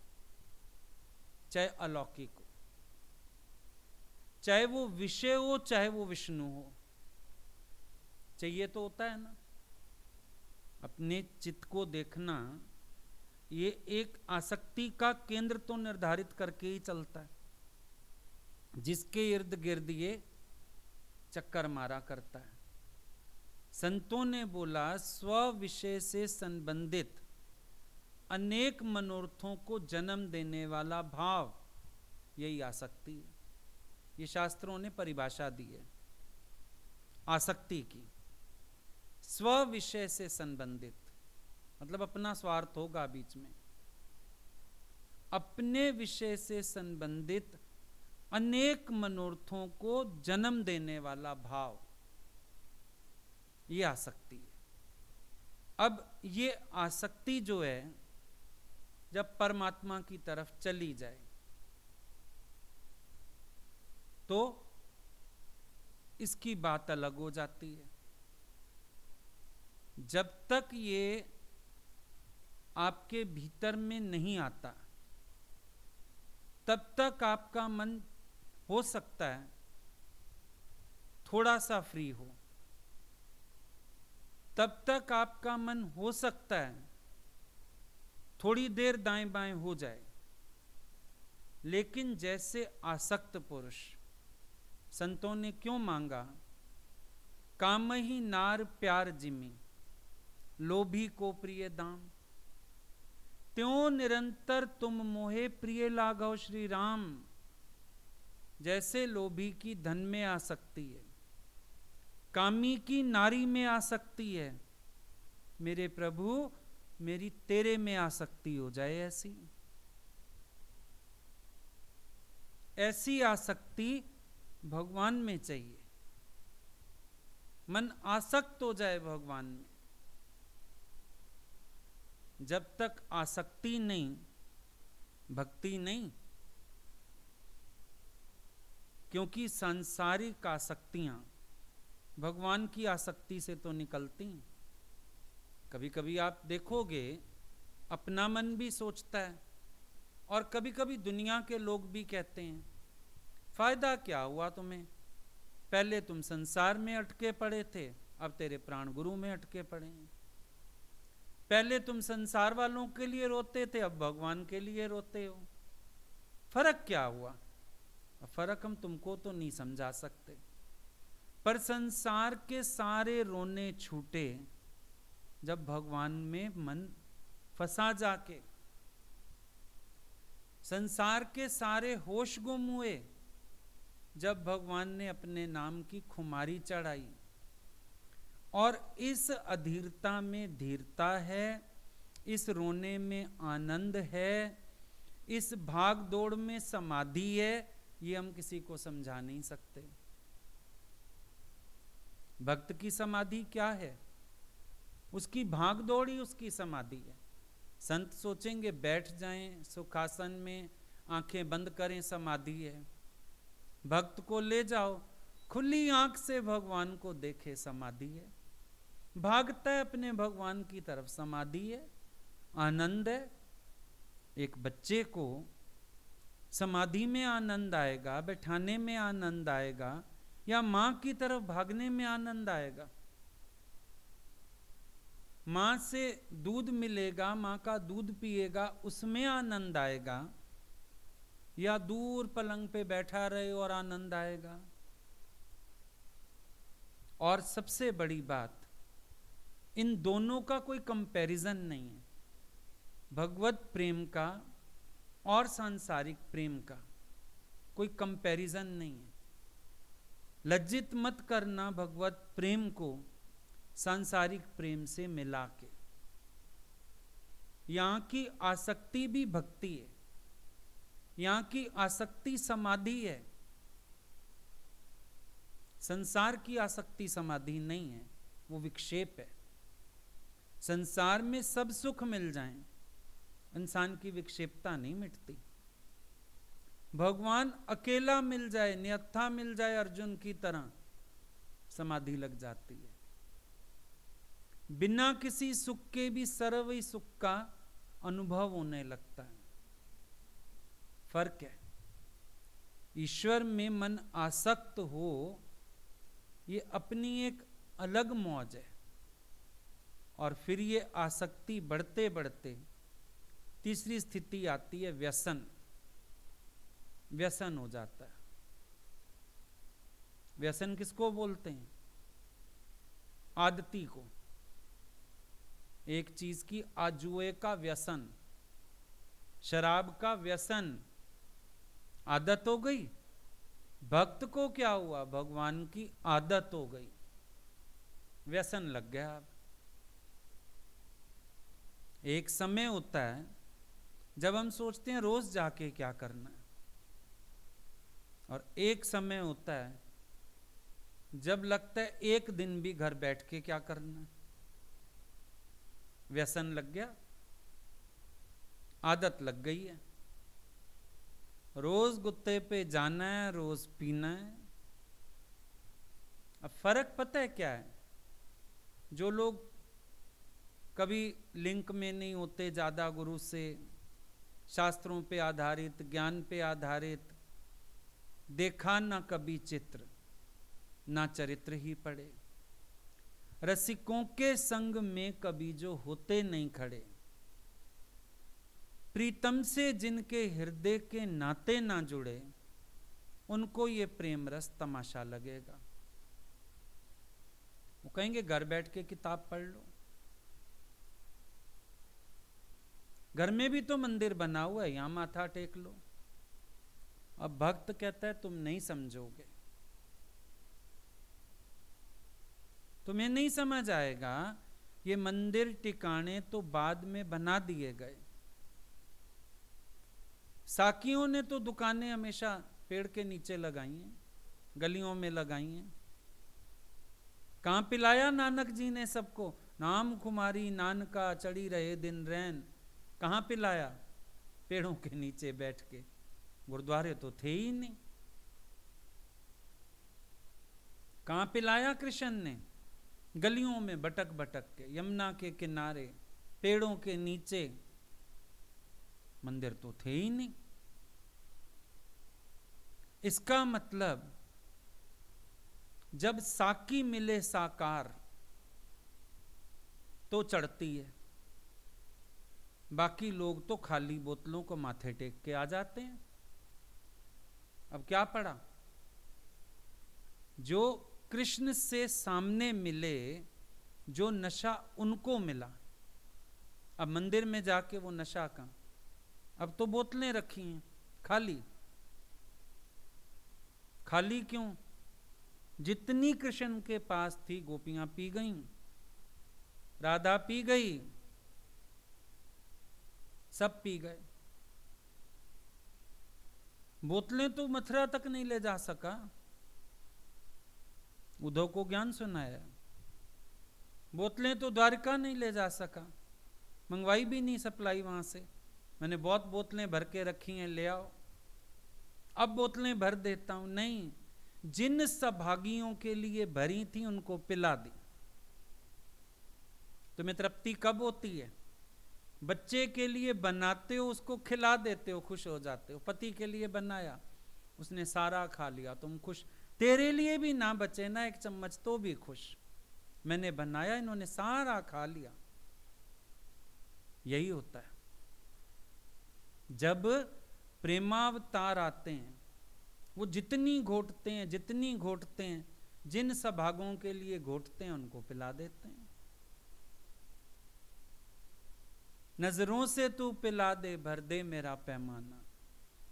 चाहे अलौकिक हो, चाहे वो विषय हो चाहे वो विष्णु हो, चाहिए तो होता है ना। अपने चित्त को देखना, ये एक आसक्ति का केंद्र तो निर्धारित करके ही चलता है, जिसके इर्द गिर्द ये चक्कर मारा करता है। संतों ने बोला, स्व विषय से संबंधित अनेक मनोरथों को जन्म देने वाला भाव, यही आसक्ति है। ये शास्त्रों ने परिभाषा दी है आसक्ति की। स्व विषय से संबंधित मतलब अपना स्वार्थ होगा बीच में, अपने विषय से संबंधित अनेक मनोरथों को जन्म देने वाला भाव, ये आसक्ति है। अब ये आसक्ति जो है, जब परमात्मा की तरफ चली जाए तो इसकी बात अलग हो जाती है। जब तक ये आपके भीतर में नहीं आता, तब तक आपका मन हो सकता है थोड़ा सा फ्री हो, तब तक आपका मन हो सकता है थोड़ी देर दाएं बाएं हो जाए। लेकिन जैसे आसक्त पुरुष, संतों ने क्यों मांगा, काम ही नार प्यार जिमी, लोभी को प्रिय दाम। त्यों निरंतर तुम मोहे प्रिय लागो श्री राम। जैसे लोभी की धन में आसक्ति है, कामी की नारी में आसक्ति है, मेरे प्रभु मेरी तेरे में आसक्ति हो जाए। ऐसी आसक्ति भगवान में चाहिए। मन आसक्त हो जाए भगवान में। जब तक आसक्ति नहीं, भक्ति नहीं। क्योंकि सांसारिक आसक्तियां भगवान की आसक्ति से तो निकलती हैं। कभी कभी आप देखोगे अपना मन भी सोचता है, और कभी कभी दुनिया के लोग भी कहते हैं फायदा क्या हुआ तुम्हें, पहले तुम संसार में अटके पड़े थे, अब तेरे प्राण गुरु में अटके पड़े हैं। पहले तुम संसार वालों के लिए रोते थे, अब भगवान के लिए रोते हो। फर्क क्या हुआ? फर्क हम तुमको तो नहीं समझा सकते, पर संसार के सारे रोने छूटे जब भगवान में मन फंसा जाके। संसार के सारे होश गुम हुए जब भगवान ने अपने नाम की खुमारी चढ़ाई। और इस अधीरता में धीरता है, इस रोने में आनंद है, इस भाग दौड़ में समाधि है। ये हम किसी को समझा नहीं सकते। भक्त की समाधि क्या है? उसकी भाग दौड़ ही उसकी समाधि है। संत सोचेंगे बैठ जाएं सुखासन में, आंखें बंद करें, समाधि है। भक्त को ले जाओ, खुली आंख से भगवान को देखे, समाधि है। भागता है अपने भगवान की तरफ, समाधि है, आनंद है। एक बच्चे को समाधि में आनंद आएगा, बैठाने में आनंद आएगा, या मां की तरफ भागने में आनंद आएगा? मां से दूध मिलेगा, मां का दूध पिएगा, उसमें आनंद आएगा, या दूर पलंग पे बैठा रहे और आनंद आएगा? और सबसे बड़ी बात, इन दोनों का कोई कंपैरिजन नहीं है। भगवत प्रेम का और सांसारिक प्रेम का कोई कंपैरिजन नहीं है। लज्जित मत करना भगवत प्रेम को सांसारिक प्रेम से मिला के। यहां की आसक्ति भी भक्ति है, यहां की आसक्ति समाधि है। संसार की आसक्ति समाधि नहीं है, वो विक्षेप है। संसार में सब सुख मिल जाएं, इंसान की विक्षेपता नहीं मिटती। भगवान अकेला मिल जाए, नियत्था मिल जाए अर्जुन की तरह, समाधि लग जाती है। बिना किसी सुख के भी सर्व सुख का अनुभव होने लगता है। फर्क है। ईश्वर में मन आसक्त हो, ये अपनी एक अलग मौज है। और फिर ये आसक्ति बढ़ते बढ़ते तीसरी स्थिति आती है, व्यसन। व्यसन हो जाता है। व्यसन किसको बोलते हैं? आदती को। एक चीज की आजुए का व्यसन, शराब का व्यसन, आदत हो गई। भक्त को क्या हुआ? भगवान की आदत हो गई, व्यसन लग गया। अब एक समय होता है जब हम सोचते हैं रोज जाके क्या करना है, और एक समय होता है जब लगता है एक दिन भी घर बैठ के क्या करना है। व्यसन लग गया, आदत लग गई है। रोज गुत्ते पे जाना है, रोज पीना है। अब फर्क पता है क्या है? जो लोग कभी लिंक में नहीं होते ज्यादा गुरु से, शास्त्रों पे आधारित, ज्ञान पे आधारित, देखा ना कभी चित्र, ना चरित्र ही पढ़े, रसिकों के संग में कभी जो होते नहीं खड़े, प्रीतम से जिनके हृदय के नाते ना जुड़े, उनको ये प्रेम रस तमाशा लगेगा। वो कहेंगे घर बैठ के किताब पढ़ लो, घर में भी तो मंदिर बना हुआ है, यहां माथा टेक लो। अब भक्त कहता है तुम नहीं समझोगे, तुम्हें नहीं समझ आएगा। ये मंदिर टिकाणे तो बाद में बना दिए गए। साकियों ने तो दुकानें हमेशा पेड़ के नीचे लगाई हैं, गलियों में लगाई हैं। कहां पिलाया नानक जी ने सबको? नाम कुमारी नानका चढ़ी रहे दिन रैन। कहां पिलाया? पेड़ों के नीचे बैठ के। गुरुद्वारे तो थे ही नहीं। कहां पिलाया कृष्ण ने? गलियों में भटक भटक के, यमुना के किनारे, पेड़ों के नीचे। मंदिर तो थे ही नहीं। इसका मतलब जब साकी मिले साकार तो चढ़ती है, बाकी लोग तो खाली बोतलों को माथे टेक के आ जाते हैं। अब क्या पड़ा? जो कृष्ण से सामने मिले, जो नशा उनको मिला, अब मंदिर में जाके वो नशा कहां? अब तो बोतलें रखी हैं खाली। खाली क्यों? जितनी कृष्ण के पास थी गोपियां पी गईं, राधा पी गई, सब पी गए। बोतलें तो मथुरा तक नहीं ले जा सका। उद्धव को ज्ञान सुनाया। बोतलें तो द्वारका नहीं ले जा सका, मंगवाई भी नहीं सप्लाई वहां से। मैंने बहुत बोतलें भर के रखी हैं, ले आओ। अब बोतलें भर देता हूं। नहीं, जिन सभागियों के लिए भरी थी उनको पिला दी। तुम्हें तृप्ति कब होती है? बच्चे के लिए बनाते हो, उसको खिला देते हो, खुश हो जाते हो। पति के लिए बनाया, उसने सारा खा लिया, तुम खुश। तेरे लिए भी ना बचे ना एक चम्मच तो भी खुश। मैंने बनाया, इन्होंने सारा खा लिया। यही होता है जब प्रेमावतार आते हैं। वो जितनी घोटते हैं, जितनी घोटते हैं, जिन सभागों के लिए घोटते हैं उनको पिला देते हैं। नजरों से तू पिला दे, भर दे मेरा पैमाना।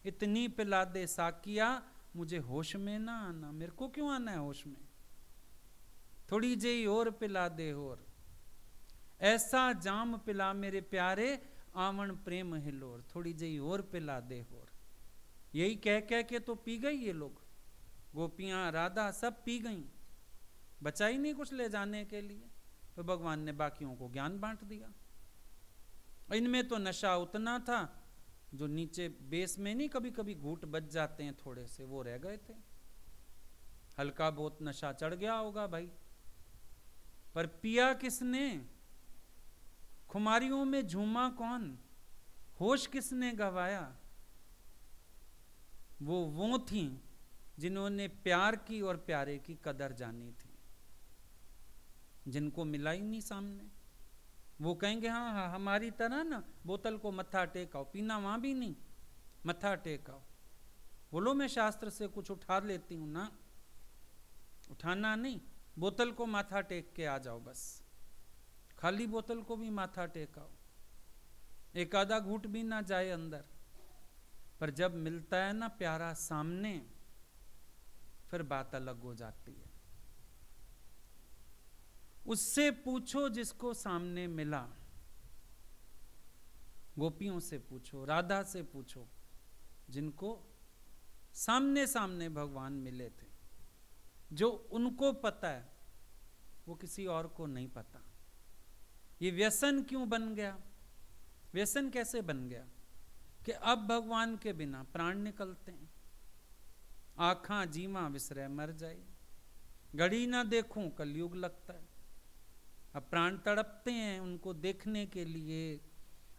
इतनी पिला दे साकिया, मुझे होश में ना आना। मेरे को क्यों आना है होश में? थोड़ी जी और पिला दे और। ऐसा जाम पिला मेरे प्यारे, आवन प्रेम हिलोर। थोड़ी जी और पिला दे और। यही कह कह के तो पी गई ये लोग। गोपियां, राधा सब पी गईं, बचा ही नहीं कुछ ले जाने के लिए। तो भगवान ने बाकियों को ज्ञान बांट दिया। इनमें तो नशा उतना था जो नीचे बेस में नहीं, कभी कभी घूंट बच जाते हैं थोड़े से, वो रह गए थे। हल्का बहुत नशा चढ़ गया होगा भाई, पर पिया किसने? खुमारियों में झूमा कौन? होश किसने गवाया? वो थी जिन्होंने प्यार की और प्यारे की कदर जानी थी, जिनको मिला ही नहीं सामने। वो कहेंगे हाँ हाँ हमारी तरह ना बोतल को मत्था टेकाओ, पीना वहां भी नहीं, मत्था टेकाओ। बोलो मैं शास्त्र से कुछ उठा लेती हूं ना, उठाना नहीं, बोतल को माथा टेक के आ जाओ बस। खाली बोतल को भी माथा टेकाओ, एक आधा घूंट भी ना जाए अंदर। पर जब मिलता है ना प्यारा सामने, फिर बात अलग हो जाती है। उससे पूछो जिसको सामने मिला। गोपियों से पूछो, राधा से पूछो, जिनको सामने सामने भगवान मिले थे। जो उनको पता है वो किसी और को नहीं पता। ये व्यसन क्यों बन गया? व्यसन कैसे बन गया कि अब भगवान के बिना प्राण निकलते हैं। आँखां जीवा विसरे मर जाए, घड़ी ना देखूं कलयुग लगता है। अब प्राण तड़पते हैं उनको देखने के लिए,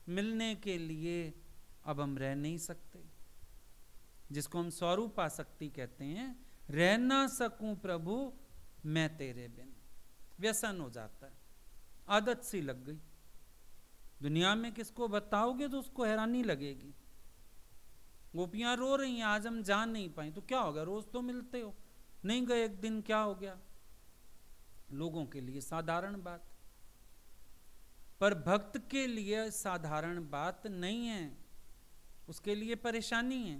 मिलने के लिए। अब हम रह नहीं सकते, जिसको हम स्वरूप आसक्ति कहते हैं। रह ना सकूं प्रभु मैं तेरे बिन। व्यसन हो जाता है, आदत सी लग गई। दुनिया में किसको बताओगे तो उसको हैरानी लगेगी। गोपियां रो रही हैं, आज हम जा नहीं पाए। तो क्या हो गया, रोज तो मिलते हो, नहीं गए एक दिन, क्या हो गया? लोगों के लिए साधारण बात। पर भक्त के लिए साधारण बात नहीं है, उसके लिए परेशानी है।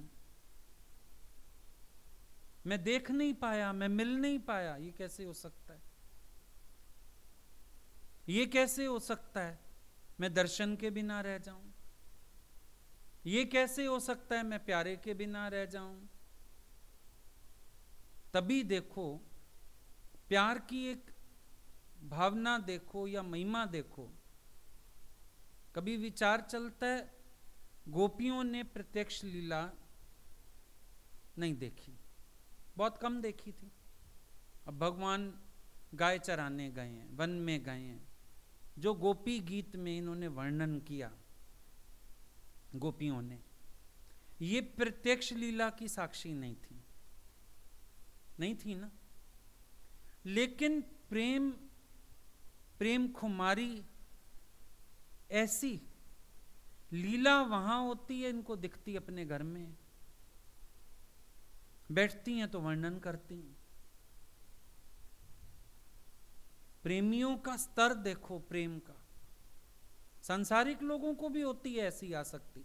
मैं देख नहीं पाया, मैं मिल नहीं पाया, ये कैसे हो सकता है? ये कैसे हो सकता है मैं दर्शन के बिना रह जाऊं? ये कैसे हो सकता है मैं प्यारे के बिना रह जाऊं? तभी देखो, प्यार की एक भावना देखो या महिमा देखो, कभी विचार चलता है गोपियों ने प्रत्यक्ष लीला नहीं देखी, बहुत कम देखी थी। अब भगवान गाय चराने गए हैं, वन में गए हैं, जो गोपी गीत में इन्होंने वर्णन किया गोपियों ने, ये प्रत्यक्ष लीला की साक्षी नहीं थी, नहीं थी ना। लेकिन प्रेम, प्रेम खुमारी ऐसी लीला वहां होती है, इनको दिखती अपने घर में, बैठती हैं तो वर्णन करती हैं। प्रेमियों का स्तर देखो, प्रेम का। सांसारिक लोगों को भी होती है ऐसी आसक्ति।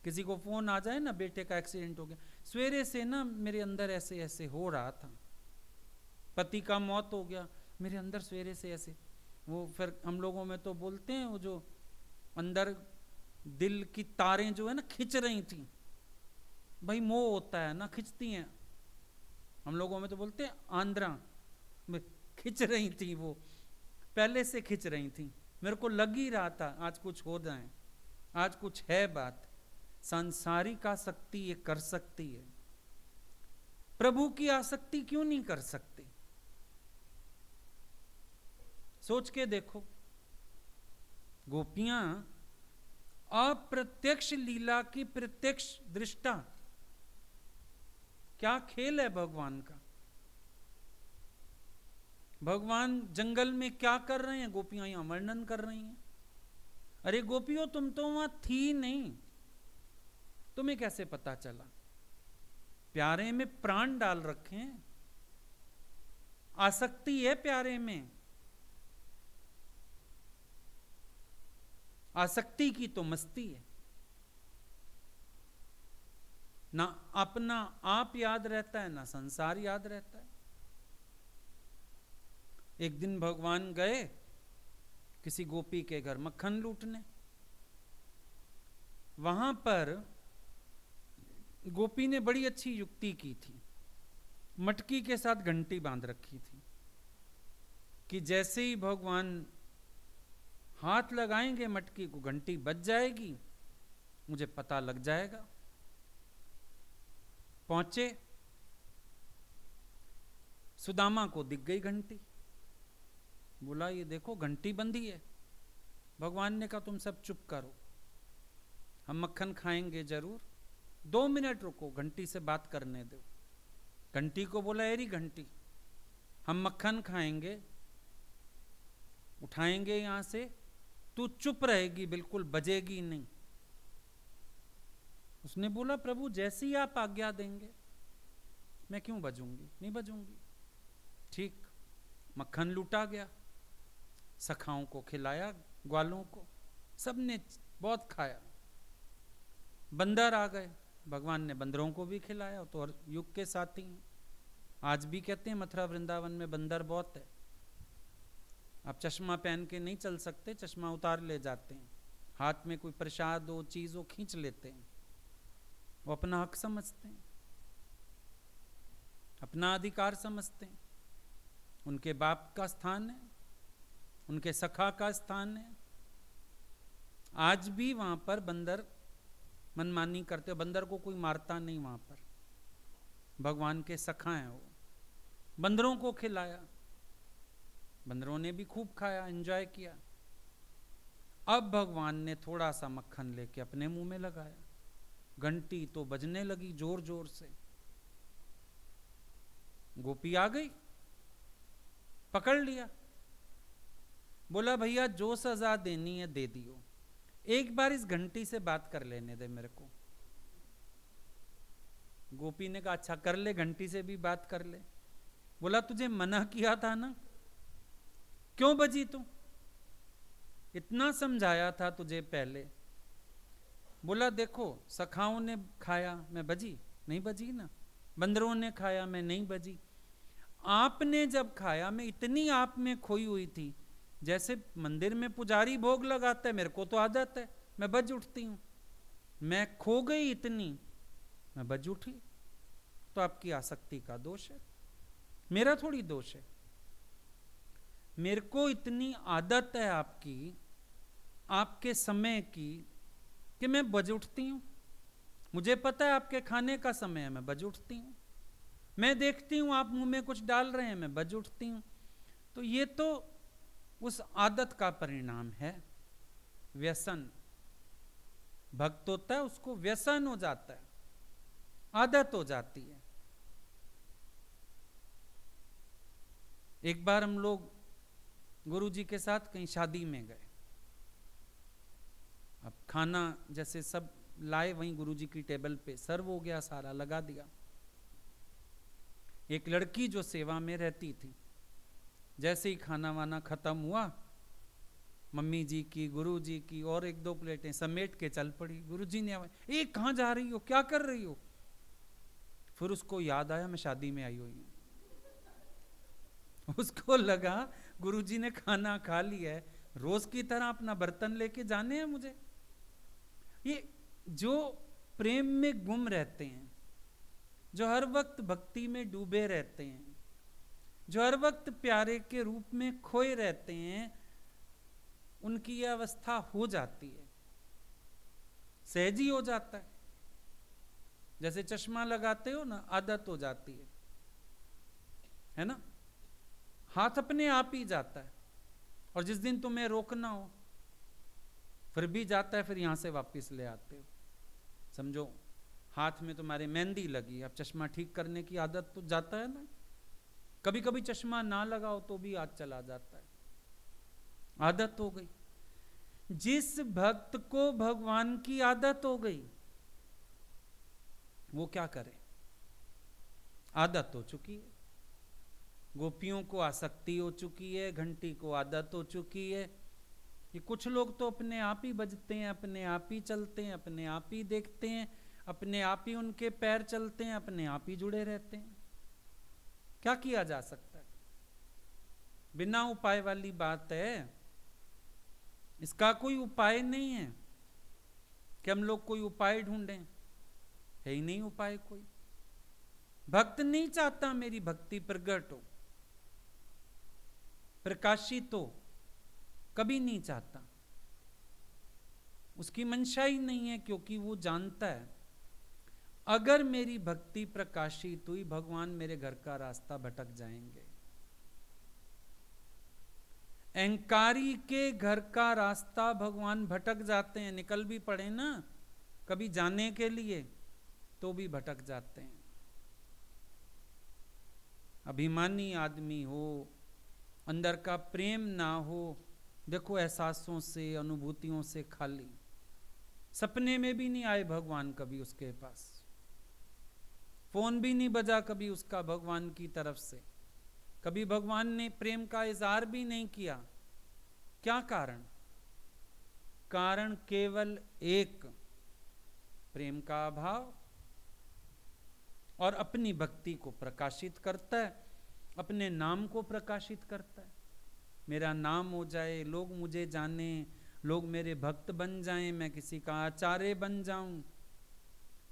किसी को फोन आ जाए ना, बेटे का एक्सीडेंट हो गया, सवेरे से ना मेरे अंदर ऐसे ऐसे हो रहा था, पति का मौत हो गया, मेरे अंदर सवेरे से ऐसे, वो फिर हम लोगों में तो बोलते हैं, वो जो अंदर दिल की तारें जो है ना खिंच रही थी, भाई मोह होता है ना, खिंचती हैं, हम लोगों में तो बोलते हैं आंद्रा में खिंच रही थी, वो पहले से खिंच रही थी। मेरे को लग ही रहा था आज कुछ हो जाए, आज कुछ है बात। सांसारिक आसक्ति ये कर सकती है, प्रभु की आसक्ति क्यों नहीं कर सकती? सोच के देखो, गोपियां अप्रत्यक्ष लीला की प्रत्यक्ष दृष्टा, क्या खेल है भगवान का। भगवान जंगल में क्या कर रहे हैं, गोपियां यहां वर्णन कर रही हैं। अरे गोपियों, तुम तो वहां थी नहीं, तुम्हें कैसे पता चला? प्यारे में प्राण डाल रखे हैं, आसक्ति है प्यारे में, आसक्ति की तो मस्ती है ना, अपना आप याद रहता है ना संसार याद रहता है। एक दिन भगवान गए किसी गोपी के घर मक्खन लूटने, वहां पर गोपी ने बड़ी अच्छी युक्ति की थी, मटकी के साथ घंटी बांध रखी थी कि जैसे ही भगवान हाथ लगाएंगे मटकी को, घंटी बज जाएगी, मुझे पता लग जाएगा। पहुंचे, सुदामा को दिख गई घंटी, बोला ये देखो घंटी बंधी है। भगवान ने कहा तुम सब चुप करो, हम मक्खन खाएंगे जरूर, 2 मिनट रुको, घंटी से बात करने दो। घंटी को बोला एरी घंटी, हम मक्खन खाएंगे, उठाएंगे यहां से, तू चुप रहेगी, बिल्कुल बजेगी नहीं। उसने बोला प्रभु जैसे ही आप आज्ञा देंगे, मैं क्यों बजूंगी, नहीं बजूंगी। ठीक, मक्खन लूटा गया, सखाओं को खिलाया, ग्वालों को, सबने बहुत खाया। बंदर आ गए, भगवान ने बंदरों को भी खिलाया, तो और युग के साथी हैं। आज भी कहते हैं मथुरा वृंदावन में बंदर बहुत है। आप चश्मा पहन के नहीं चल सकते, चश्मा उतार ले जाते हैं, हाथ में कोई प्रसाद हो, चीज हो, खींच लेते हैं। वो अपना हक समझते हैं, अपना अधिकार समझते हैं। उनके बाप का स्थान है, उनके सखा का स्थान है। आज भी वहां पर बंदर मनमानी करते, बंदर को कोई मारता नहीं वहां पर, भगवान के सखा हैं वो। बंदरों को खिलाया, बंदरों ने भी खूब खाया, एंजॉय किया। अब भगवान ने थोड़ा सा मक्खन लेके अपने मुंह में लगाया, घंटी तो बजने लगी जोर जोर से। गोपी आ गई, पकड़ लिया, बोला भैया जो सजा देनी है दे दियो, एक बार इस घंटी से बात कर लेने दे मेरे को। गोपी ने कहा अच्छा कर ले, घंटी से भी बात कर ले। बोला तुझे मना किया था ना, क्यों बजी तू? इतना समझाया था तुझे पहले। बोला देखो सखाओं ने खाया मैं बजी नहीं बजी ना, बंदरों ने खाया मैं नहीं बजी, आपने जब खाया मैं इतनी आप में खोई हुई थी, जैसे मंदिर में पुजारी भोग लगाता है, मेरे को तो आदत है मैं बज उठती हूं, मैं खो गई इतनी, मैं बज उठी। तो आपकी आसक्ति का दोष है, मेरा थोड़ी दोष है। मेरे को इतनी आदत है आपकी, आपके समय की, कि मैं बज उठती हूं। मुझे पता है आपके खाने का समय है, मैं बज उठती हूं। मैं देखती हूं आप मुंह में कुछ डाल रहे हैं, मैं बज उठती हूं। तो ये तो उस आदत का परिणाम है, व्यसन। भक्त होता है उसको व्यसन हो जाता है, आदत हो जाती है। एक बार हम लोग गुरुजी के साथ कहीं शादी में गए, अब खाना जैसे सब लाए वहीं गुरुजी की टेबल पे सर्व हो गया, सारा लगा दिया। एक लड़की जो सेवा में रहती थी, जैसे ही खाना वाना खत्म हुआ, मम्मी जी की, गुरुजी की और एक दो प्लेटें समेट के चल पड़ी। गुरुजी ने आवाज, ए कहां जा रही हो, क्या कर रही हो? फिर उसको याद आया मैं शादी में आई हुई हूं। उसको लगा गुरुजी ने खाना खा लिया है, रोज की तरह अपना बर्तन लेके जाने हैं मुझे। ये जो प्रेम में गुम रहते हैं, जो हर वक्त भक्ति में डूबे रहते हैं, जो हर वक्त प्यारे के रूप में खोए रहते हैं, उनकी यह अवस्था हो जाती है, सहज ही हो जाता है। जैसे चश्मा लगाते हो ना, आदत हो जाती है ना, हाथ अपने आप ही जाता है। और जिस दिन तुम्हें रोकना हो फिर भी जाता है, फिर यहां से वापस ले आते हो। समझो हाथ में तुम्हारे मेहंदी लगी, अब चश्मा ठीक करने की आदत तो जाता है ना। कभी कभी चश्मा ना लगाओ तो भी हाथ चला जाता है, आदत हो गई। जिस भक्त को भगवान की आदत हो गई वो क्या करे, आदत हो चुकी है। गोपियों को आसक्ति हो चुकी है, घंटी को आदत हो चुकी है। ये कुछ लोग तो अपने आप ही बजते हैं, अपने आप ही चलते हैं, अपने आप ही देखते हैं, अपने आप ही उनके पैर चलते हैं, अपने आप ही जुड़े रहते हैं। क्या किया जा सकता है? बिना उपाय वाली बात है, इसका कोई उपाय नहीं है कि हम लोग कोई उपाय ढूंढें, है ही नहीं उपाय कोई। भक्त नहीं चाहता मेरी भक्ति प्रकट हो, प्रकाशित हो, कभी नहीं चाहता, उसकी मंशा ही नहीं है, क्योंकि वो जानता है अगर मेरी भक्ति प्रकाशित हुई, भगवान मेरे घर का रास्ता भटक जाएंगे। अहंकारी के घर का रास्ता भगवान भटक जाते हैं, निकल भी पड़े ना कभी जाने के लिए तो भी भटक जाते हैं। अभिमानी आदमी हो, अंदर का प्रेम ना हो, देखो एहसासों से, अनुभूतियों से खाली, सपने में भी नहीं आए भगवान कभी उसके पास, फोन भी नहीं बजा कभी उसका भगवान की तरफ से, कभी भगवान ने प्रेम का इजहार भी नहीं किया। क्या कारण? कारण केवल एक, प्रेम का अभाव। और अपनी भक्ति को प्रकाशित करता है, अपने नाम को प्रकाशित करता है। मेरा नाम हो जाए, लोग मुझे जाने, लोग मेरे भक्त बन जाएं, मैं किसी का आचार्य बन जाऊं।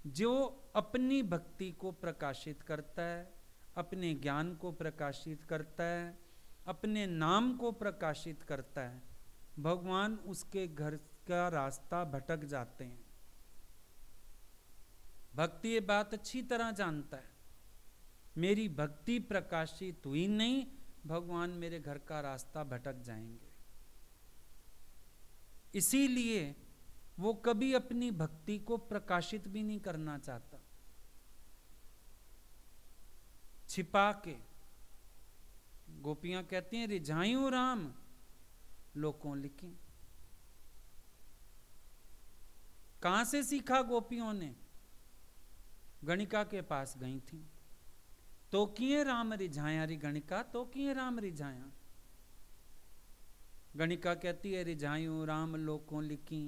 जो अपनी भक्ति को प्रकाशित करता है, अपने ज्ञान को प्रकाशित करता है, अपने नाम को प्रकाशित करता है, भगवान उसके घर का रास्ता भटक जाते हैं। भक्ति ये बात अच्छी तरह जानता है, मेरी भक्ति प्रकाशित हुई नहीं, भगवान मेरे घर का रास्ता भटक जाएंगे। इसीलिए वो कभी अपनी भक्ति को प्रकाशित भी नहीं करना चाहता, छिपा के। गोपियां कहती हैं रिझायूं राम लोकों लिखी। कहां से सीखा गोपियों ने? गणिका के पास गई थी, तो किए राम रिझाया, री गणिका तो किए राम रिझाया। गणिका कहती है रिझायूं राम लोकों लिखी,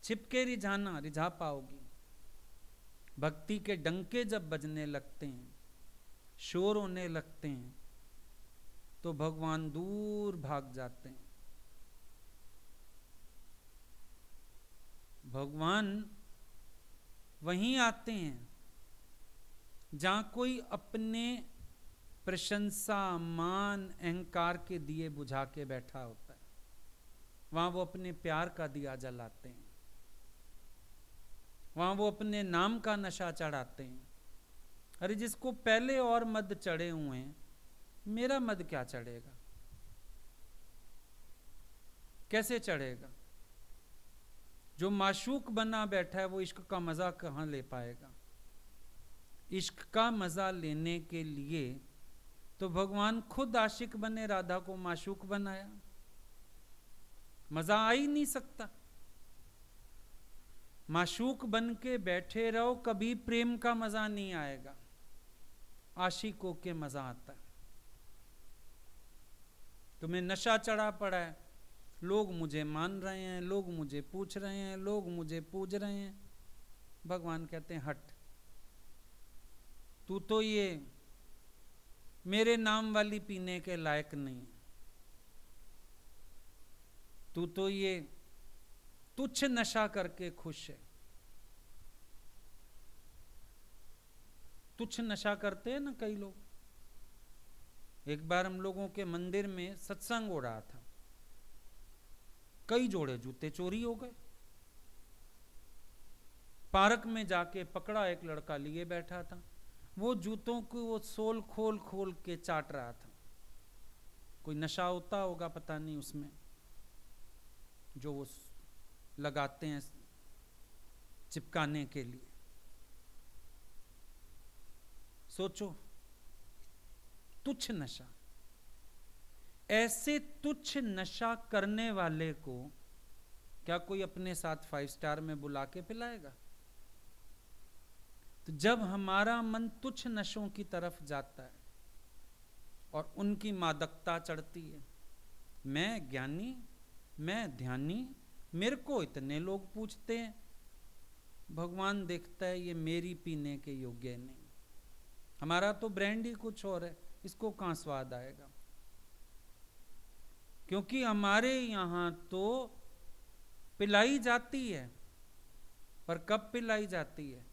छिपके रिझाना, रिझा पाओगी। भक्ति के डंके जब बजने लगते हैं, शोर होने लगते हैं, तो भगवान दूर भाग जाते हैं। भगवान वहीं आते हैं जहां कोई अपने प्रशंसा, मान, अहंकार के दिए बुझा के बैठा होता है, वहां वो अपने प्यार का दिया जलाते हैं, वहां वो अपने नाम का नशा चढ़ाते हैं। अरे जिसको पहले और मद चढ़े हुए हैं, मेरा मद क्या चढ़ेगा? कैसे चढ़ेगा? जो माशूक बना बैठा है वो इश्क का मजा कहां ले पाएगा? इश्क का मजा लेने के लिए तो भगवान खुद आशिक बने, राधा को माशूक बनाया। मजा आ ही नहीं सकता। माशूक बन के बैठे रहो, कभी प्रेम का मजा नहीं आएगा। आशिकों के मजा आता है। तुम्हें नशा चढ़ा पड़ा है, लोग मुझे मान रहे हैं, लोग मुझे पूछ रहे हैं, लोग मुझे पूज रहे हैं। भगवान कहते हैं हट, तू तो ये मेरे नाम वाली पीने के लायक नहीं, तू तो ये तुच्छ नशा करके खुश है। तुच्छ नशा करते हैं ना कई लोग। एक बार हम लोगों के मंदिर में सत्संग हो रहा था, कई जोड़े जूते चोरी हो गए। पार्क में जाके पकड़ा, एक लड़का लिए बैठा था, वो जूतों को वो सोल खोल खोल के चाट रहा था। कोई नशा होता होगा पता नहीं उसमें, जो वो लगाते हैं चिपकाने के लिए। सोचो, तुच्छ नशा। ऐसे तुच्छ नशा करने वाले को क्या कोई अपने साथ 5 स्टार में बुला के पिलाएगा? तो जब हमारा मन तुच्छ नशों की तरफ जाता है और उनकी मादकता चढ़ती है, मैं ज्ञानी, मैं ध्यानी, मेरे को इतने लोग पूछते हैं, भगवान देखता है ये मेरी पीने के योग्य नहीं। हमारा तो ब्रांड ही कुछ और है, इसको कहां स्वाद आएगा? क्योंकि हमारे यहां तो पिलाई जाती है, पर कब पिलाई जाती है?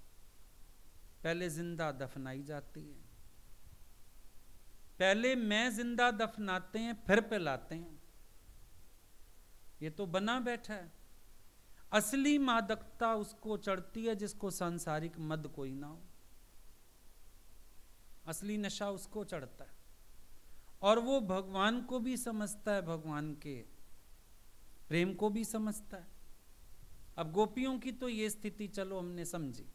पहले जिंदा दफनाई जाती है। पहले मैं जिंदा दफनाते हैं, फिर पिलाते हैं। ये तो बना बैठा है। असली मादकता उसको चढ़ती है जिसको सांसारिक मद कोई ना हो। असली नशा उसको चढ़ता है, और वो भगवान को भी समझता है, भगवान के प्रेम को भी समझता है। अब गोपियों की तो ये स्थिति चलो हमने समझी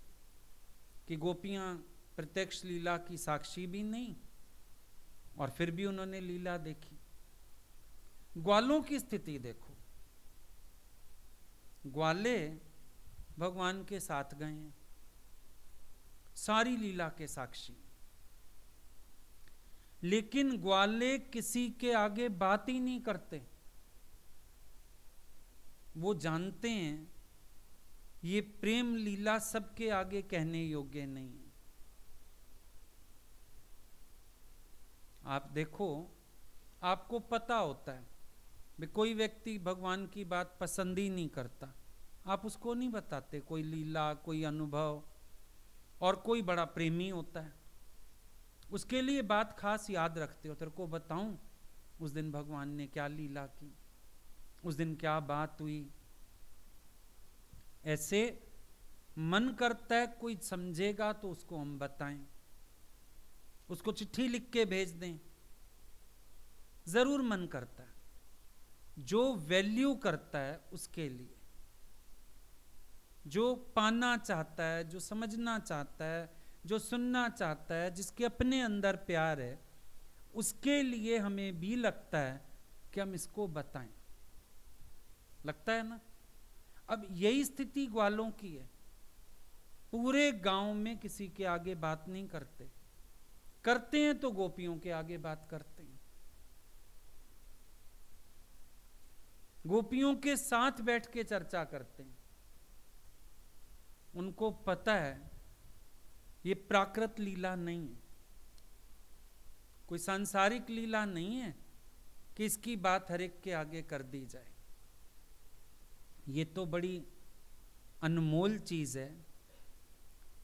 कि गोपियां प्रत्यक्ष लीला की साक्षी भी नहीं, और फिर भी उन्होंने लीला देखी। ग्वालों की स्थिति देखो, ग्वाले भगवान के साथ गए हैं, सारी लीला के साक्षी, लेकिन ग्वाले किसी के आगे बात ही नहीं करते। वो जानते हैं ये प्रेम लीला सबके आगे कहने योग्य नहीं है। आप देखो, आपको पता होता है भी कोई व्यक्ति भगवान की बात पसंद ही नहीं करता, आप उसको नहीं बताते कोई लीला, कोई अनुभव। और कोई बड़ा प्रेमी होता है, उसके लिए बात खास याद रखते हो, तेरे को बताऊं उस दिन भगवान ने क्या लीला की, उस दिन क्या बात हुई। ऐसे मन करता है कोई समझेगा तो उसको हम बताएं, उसको चिट्ठी लिख के भेज दें, जरूर मन करता है। जो वैल्यू करता है उसके लिए, जो पाना चाहता है, जो समझना चाहता है, जो सुनना चाहता है, जिसके अपने अंदर प्यार है, उसके लिए हमें भी लगता है कि हम इसको बताएं। लगता है ना? अब यही स्थिति ग्वालों की है। पूरे गांव में किसी के आगे बात नहीं करते, करते हैं तो गोपियों के आगे बात करते हैं। गोपियों के साथ बैठ के चर्चा करते हैं। उनको पता है ये प्राकृत लीला नहीं है, कोई सांसारिक लीला नहीं है कि इसकी बात हर एक के आगे कर दी जाए। ये तो बड़ी अनमोल चीज है,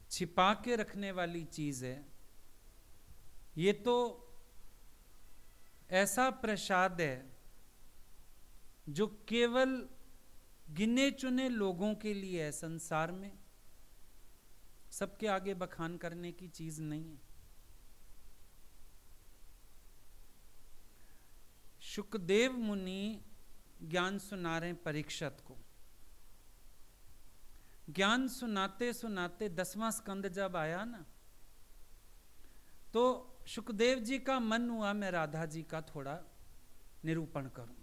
छिपा के रखने वाली चीज है। ये तो ऐसा प्रसाद है जो केवल गिने चुने लोगों के लिए है, संसार में सबके आगे बखान करने की चीज नहीं है। शुकदेव मुनि ज्ञान सुना रहे परीक्षित को। ज्ञान सुनाते सुनाते 10वां स्कंद जब आया ना, तो शुकदेव जी का मन हुआ मैं राधा जी का थोड़ा निरूपण करूं,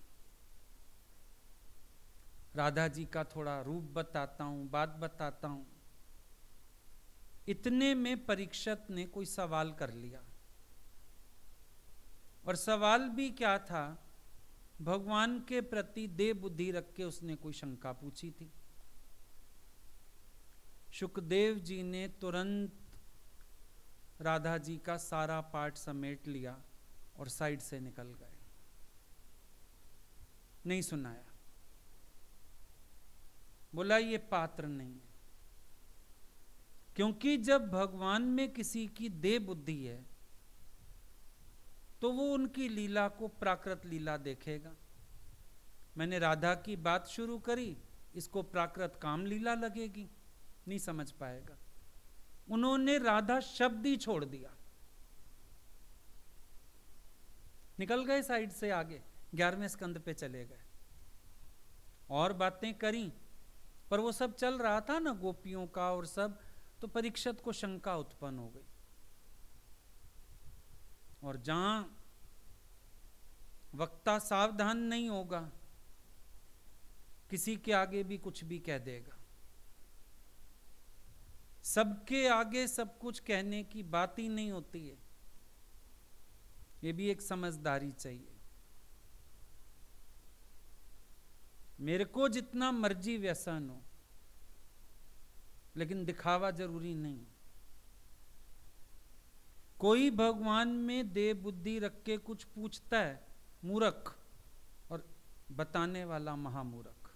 राधा जी का थोड़ा रूप बताता हूं, बात बताता हूं। इतने में परीक्षित ने कोई सवाल कर लिया, और सवाल भी क्या था, भगवान के प्रति देह बुद्धि रख के उसने कोई शंका पूछी थी। शुकदेव जी ने तुरंत राधा जी का सारा पाठ समेट लिया और साइड से निकल गए, नहीं सुनाया। बोला ये पात्र नहीं है, क्योंकि जब भगवान में किसी की देह बुद्धि है तो वो उनकी लीला को प्राकृत लीला देखेगा। मैंने राधा की बात शुरू करी, इसको प्राकृत काम लीला लगेगी, नहीं समझ पाएगा। उन्होंने राधा शब्द ही छोड़ दिया, निकल गए साइड से आगे, 11वें स्कंद पे चले गए। और बातें करी, पर वो सब चल रहा था ना गोपियों का और सब, तो परीक्षित को शंका उत्पन्न हो गई। और जहां वक्ता सावधान नहीं होगा, किसी के आगे भी कुछ भी कह देगा। सबके आगे सब कुछ कहने की बात ही नहीं होती है, ये भी एक समझदारी चाहिए। मेरे को जितना मर्जी व्यसन हो, लेकिन दिखावा जरूरी नहीं। कोई भगवान में देह बुद्धि रख के कुछ पूछता है, मूर्ख, और बताने वाला महामूर्ख।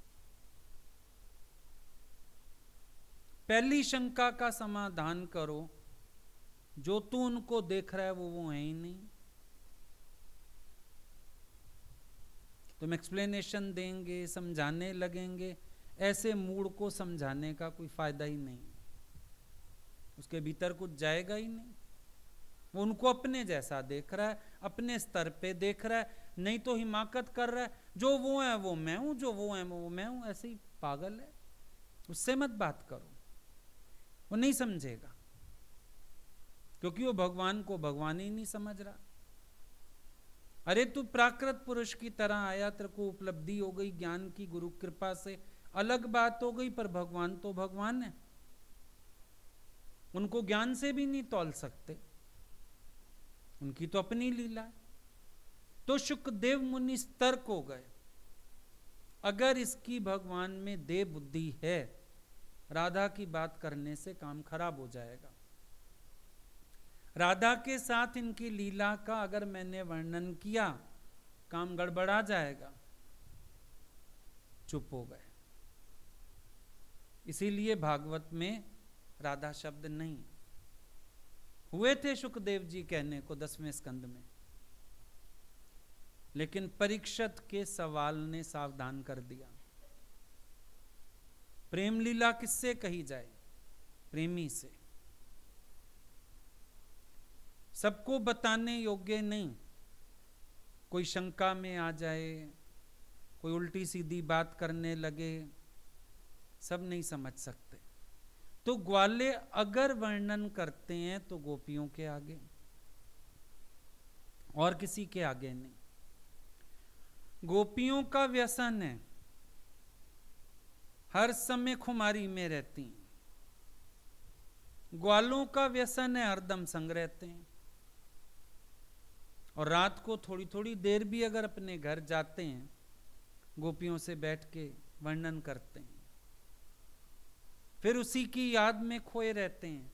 पहली शंका का समाधान करो, जो तू उनको देख रहा है वो है ही नहीं। तुम एक्सप्लेनेशन देंगे, समझाने लगेंगे, ऐसे मूड को समझाने का कोई फायदा ही नहीं, उसके भीतर कुछ जाएगा ही नहीं। वो उनको अपने जैसा देख रहा है, अपने स्तर पे देख रहा है, नहीं तो हिमाकत कर रहा है, जो वो है वो मैं हूं, जो वो है वो मैं हूं। ऐसे ही पागल है, उससे मत बात करो, वो नहीं समझेगा, क्योंकि वो भगवान को भगवान ही नहीं समझ रहा। अरे तू प्राकृत पुरुष की तरह आया, तेरे को उपलब्धि हो गई ज्ञान की, गुरु कृपा से अलग बात हो गई, पर भगवान तो भगवान है, उनको ज्ञान से भी नहीं तौल सकते, उनकी तो अपनी लीला है। तो शुकदेव मुनि स्तर्क हो गए, अगर इसकी भगवान में देह बुद्धि है, राधा की बात करने से काम खराब हो जाएगा। राधा के साथ इनकी लीला का अगर मैंने वर्णन किया, काम गड़बड़ा जाएगा। चुप हो गए। इसीलिए भागवत में राधा शब्द नहीं हुए थे शुकदेव जी कहने को 10वें स्कंद में, लेकिन परीक्षित के सवाल ने सावधान कर दिया। प्रेम लीला किससे कही जाए? प्रेमी से। सबको बताने योग्य नहीं, कोई शंका में आ जाए, कोई उल्टी सीधी बात करने लगे, सब नहीं समझ सकते। तो ग्वाले अगर वर्णन करते हैं तो गोपियों के आगे, और किसी के आगे नहीं। गोपियों का व्यसन है, हर समय खुमारी में रहती हैं। ग्वालों का व्यसन है, हरदम संग रहते हैं। और रात को थोड़ी थोड़ी देर भी अगर अपने घर जाते हैं गोपियों से बैठ के वर्णन करते हैं, फिर उसी की याद में खोए रहते हैं,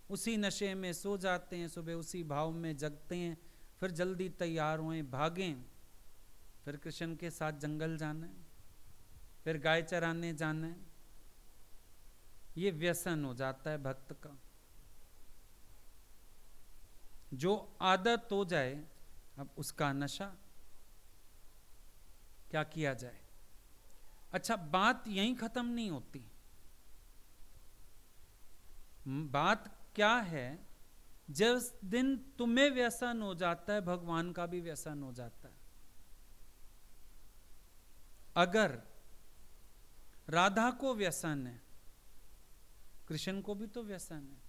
उसी नशे में सो जाते हैं, सुबह उसी भाव में जगते हैं, फिर जल्दी तैयार हुए भागें, फिर कृष्ण के साथ जंगल जाना है, फिर गाय चराने जाना है। ये व्यसन हो जाता है भक्त का। जो आदत हो जाए, अब उसका नशा, क्या किया जाए। अच्छा, बात यहीं खत्म नहीं होती। बात क्या है, जिस दिन तुम्हें व्यसन हो जाता है, भगवान का भी व्यसन हो जाता है। अगर राधा को व्यसन है, कृष्ण को भी तो व्यसन है।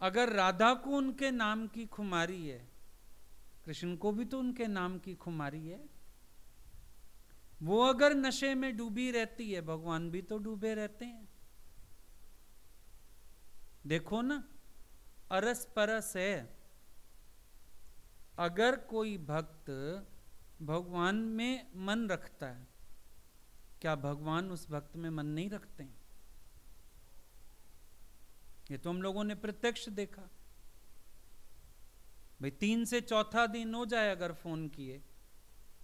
अगर राधा को उनके नाम की खुमारी है, कृष्ण को भी तो उनके नाम की खुमारी है। वो अगर नशे में डूबी रहती है, भगवान भी तो डूबे रहते हैं। देखो ना, अरस परस है। अगर कोई भक्त भगवान में मन रखता है, क्या भगवान उस भक्त में मन नहीं रखते हैं? ये तो हम लोगों ने प्रत्यक्ष देखा। भाई 3 से चौथा दिन हो जाए अगर फोन किए,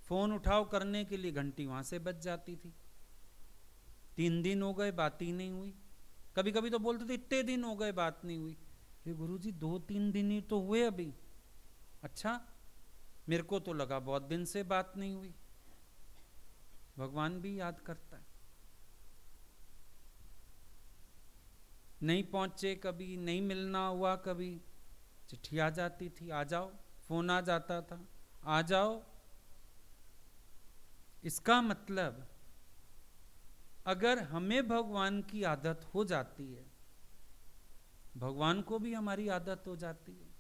फोन उठाओ करने के लिए घंटी वहां से बज जाती थी। 3 दिन हो गए बात ही नहीं हुई। कभी कभी तो बोलते थे इतने दिन हो गए बात नहीं हुई। ये गुरुजी 2-3 दिन ही तो हुए अभी। अच्छा, मेरे को तो लगा बहुत दिन से बात नहीं हुई। भगवान भी याद करता है। नहीं पहुंचे कभी, नहीं मिलना हुआ कभी, चिट्ठी आ जाती थी, आ जाओ, फोन आ जाता था, आ जाओ। इसका मतलब अगर हमें भगवान की आदत हो जाती है, भगवान को भी हमारी आदत हो जाती है।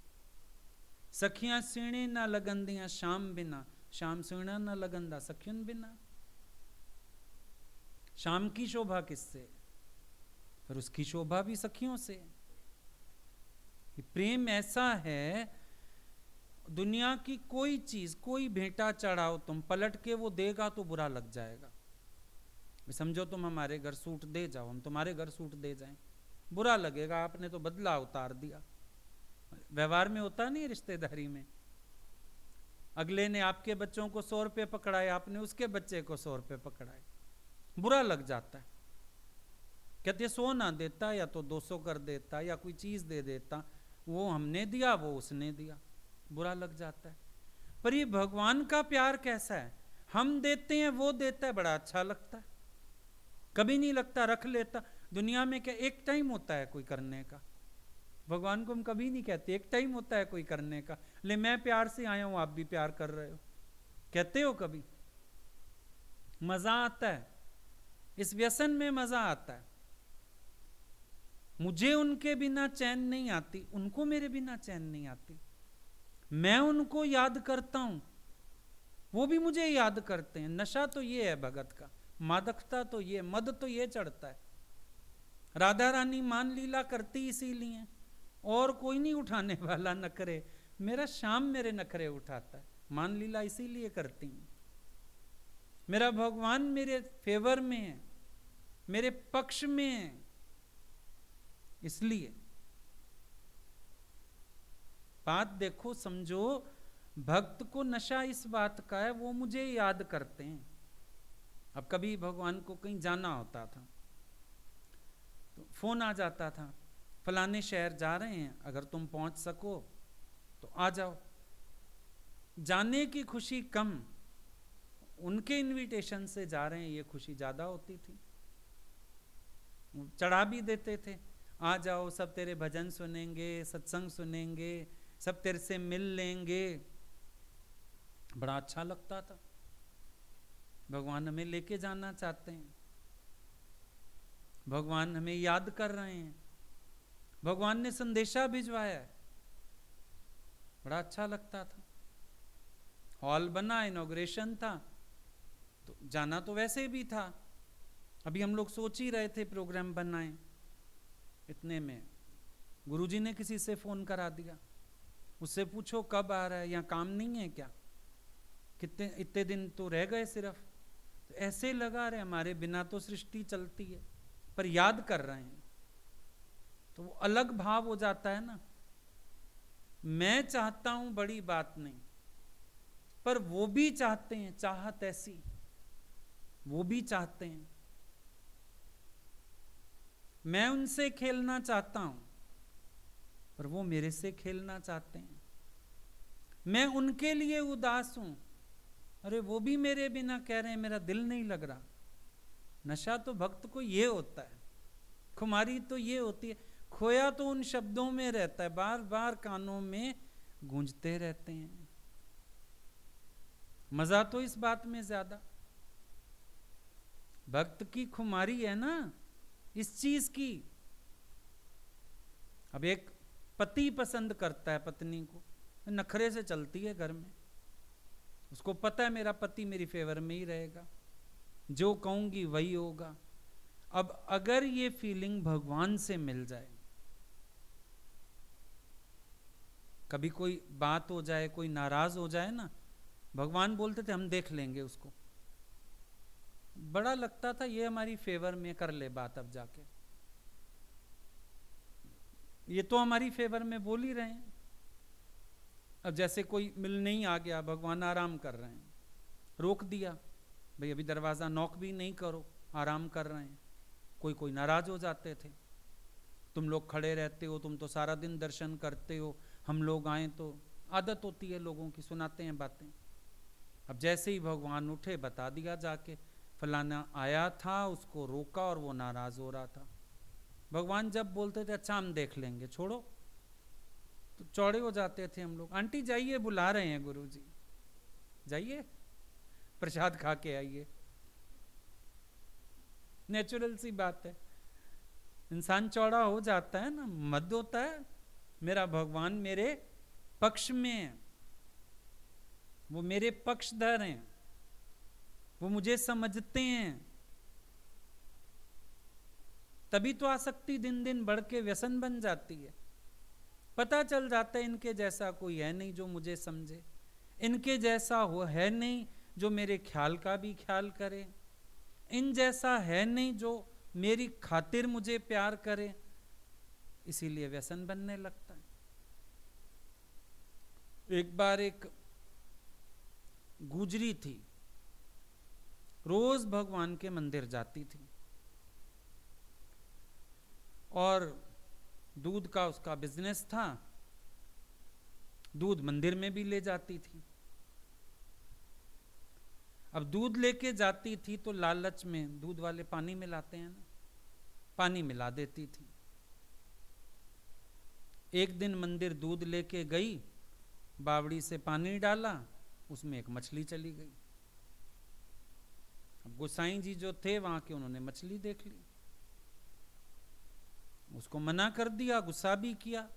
सखियां सीणे ना लगंदियां शाम बिना, शाम सीणा ना लगंदा सखियन बिना। शाम की शोभा किससे? पर उसकी शोभा भी सखियों से। प्रेम ऐसा है, दुनिया की कोई चीज, कोई भेंटा चढ़ाओ तुम, पलट के वो देगा तो बुरा लग जाएगा। समझो तुम हमारे घर सूट दे जाओ, हम तुम्हारे घर सूट दे जाएं, बुरा लगेगा, आपने तो बदला उतार दिया। व्यवहार में होता नहीं, रिश्तेदारी में। अगले ने आपके बच्चों को 100 रुपये पकड़ाए, आपने उसके बच्चे को 100 रुपये पकड़ाए, बुरा लग जाता है। कहते 100 ना देता या तो 200 कर देता या कोई चीज दे देता, वो हमने दिया वो उसने दिया, बुरा लग जाता है। पर ये भगवान का प्यार कैसा है, हम देते हैं वो देता है, बड़ा अच्छा लगता है। कभी नहीं लगता रख लेता। दुनिया में क्या एक टाइम होता है कोई करने का? भगवान को हम कभी नहीं कहते एक टाइम होता है कोई करने का, ले मैं प्यार से आया हूं, आप भी प्यार कर रहे हो, कहते हो कभी? मजा आता है, इस व्यसन में मजा आता है। मुझे उनके बिना चैन नहीं आती, उनको मेरे बिना चैन नहीं आती। मैं उनको याद करता हूं, वो भी मुझे याद करते हैं। नशा तो ये है भगत का, मादकता तो ये, मद तो ये चढ़ता है। राधा रानी मान लीला करती इसीलिए, और कोई नहीं उठाने वाला नखरे। मेरा श्याम मेरे नखरे उठाता है, मान लीला इसीलिए करती हूं। मेरा भगवान मेरे फेवर में है, मेरे पक्ष में है, इसलिए। बात देखो, समझो, भक्त को नशा इस बात का है, वो मुझे याद करते हैं। अब कभी भगवान को कहीं जाना होता था तो फोन आ जाता था, फलाने शहर जा रहे हैं, अगर तुम पहुंच सको तो आ जाओ। जाने की खुशी कम, उनके इनविटेशन से जा रहे हैं ये खुशी ज्यादा होती थी। चढ़ा भी देते थे, आ जाओ, सब तेरे भजन सुनेंगे, सत्संग सुनेंगे, सब तेरे से मिल लेंगे। बड़ा अच्छा लगता था। भगवान हमें लेके जाना चाहते हैं, भगवान हमें याद कर रहे हैं, भगवान ने संदेशा भिजवाया है, बड़ा अच्छा लगता था। हॉल बना, इनॉग्रेशन था, तो जाना तो वैसे भी था। अभी हम लोग सोच ही रहे थे प्रोग्राम बनाएं, इतने में गुरुजी ने किसी से फोन करा दिया, उससे पूछो कब आ रहा है, यहाँ काम नहीं है क्या? कितने इतने दिन तो रह गए सिर्फ, तो ऐसे लगा रहे हमारे बिना तो सृष्टि चलती है, पर याद कर रहे हैं तो वो अलग भाव हो जाता है ना। मैं चाहता हूं बड़ी बात नहीं, पर वो भी चाहते हैं, चाहत ऐसी, वो भी चाहते हैं। मैं उनसे खेलना चाहता हूं, पर वो मेरे से खेलना चाहते हैं। मैं उनके लिए उदास हूं, अरे वो भी मेरे बिना कह रहे हैं मेरा दिल नहीं लग रहा। नशा तो भक्त को ये होता है, खुमारी तो ये होती है, खोया तो उन शब्दों में रहता है, बार बार कानों में गूंजते रहते हैं। मजा तो इस बात में ज्यादा भक्त की खुमारी है ना, इस चीज की। अब एक पति पसंद करता है पत्नी को, नखरे से चलती है घर में, उसको पता है मेरा पति मेरी फेवर में ही रहेगा, जो कहूंगी वही होगा। अब अगर ये फीलिंग भगवान से मिल जाए, कभी कोई बात हो जाए, कोई नाराज हो जाए ना, भगवान बोलते थे हम देख लेंगे उसको, बड़ा लगता था ये हमारी फेवर में कर ले बात, अब जाके ये तो हमारी फेवर में बोल ही रहे हैं। अब जैसे कोई मिलने ही आ गया, भगवान आराम कर रहे हैं, रोक दिया, भाई अभी दरवाजा नॉक भी नहीं करो, आराम कर रहे हैं। कोई कोई नाराज हो जाते थे, तुम लोग खड़े रहते हो, तुम तो सारा दिन दर्शन करते हो, हम लोग आए तो। आदत होती है लोगों की, सुनाते हैं बातें। अब जैसे ही भगवान उठे, बता दिया जाके फलाना आया था, उसको रोका और वो नाराज हो रहा था। भगवान जब बोलते थे अच्छा हम देख लेंगे, छोड़ो, तो चौड़े हो जाते थे हम लोग। आंटी जाइए, बुला रहे हैं गुरुजी, जाइए प्रसाद खा के आइए। नेचुरल सी बात है, इंसान चौड़ा हो जाता है ना, मद होता है। मेरा भगवान मेरे पक्ष में है, वो मेरे पक्षधर हैं, वो मुझे समझते हैं। तभी तो आसक्ति दिन दिन बढ़ के व्यसन बन जाती है। पता चल जाता है इनके जैसा कोई है नहीं जो मुझे समझे, इनके जैसा हो है नहीं जो मेरे ख्याल का भी ख्याल करे, इन जैसा है नहीं जो मेरी खातिर मुझे प्यार करे, इसीलिए व्यसन बनने लगता है। एक बार एक गुजरी थी, रोज भगवान के मंदिर जाती थी और दूध का उसका बिजनेस था, दूध मंदिर में भी ले जाती थी। अब दूध लेके जाती थी तो लालच में, दूध वाले पानी मिलाते हैं ना, पानी मिला देती थी। एक दिन मंदिर दूध लेके गई, बावड़ी से पानी डाला, उसमें एक मछली चली गई। अब गोसाई जी जो थे वहां के, उन्होंने मछली देख ली, उसको मना कर दिया, गुस्सा भी किया।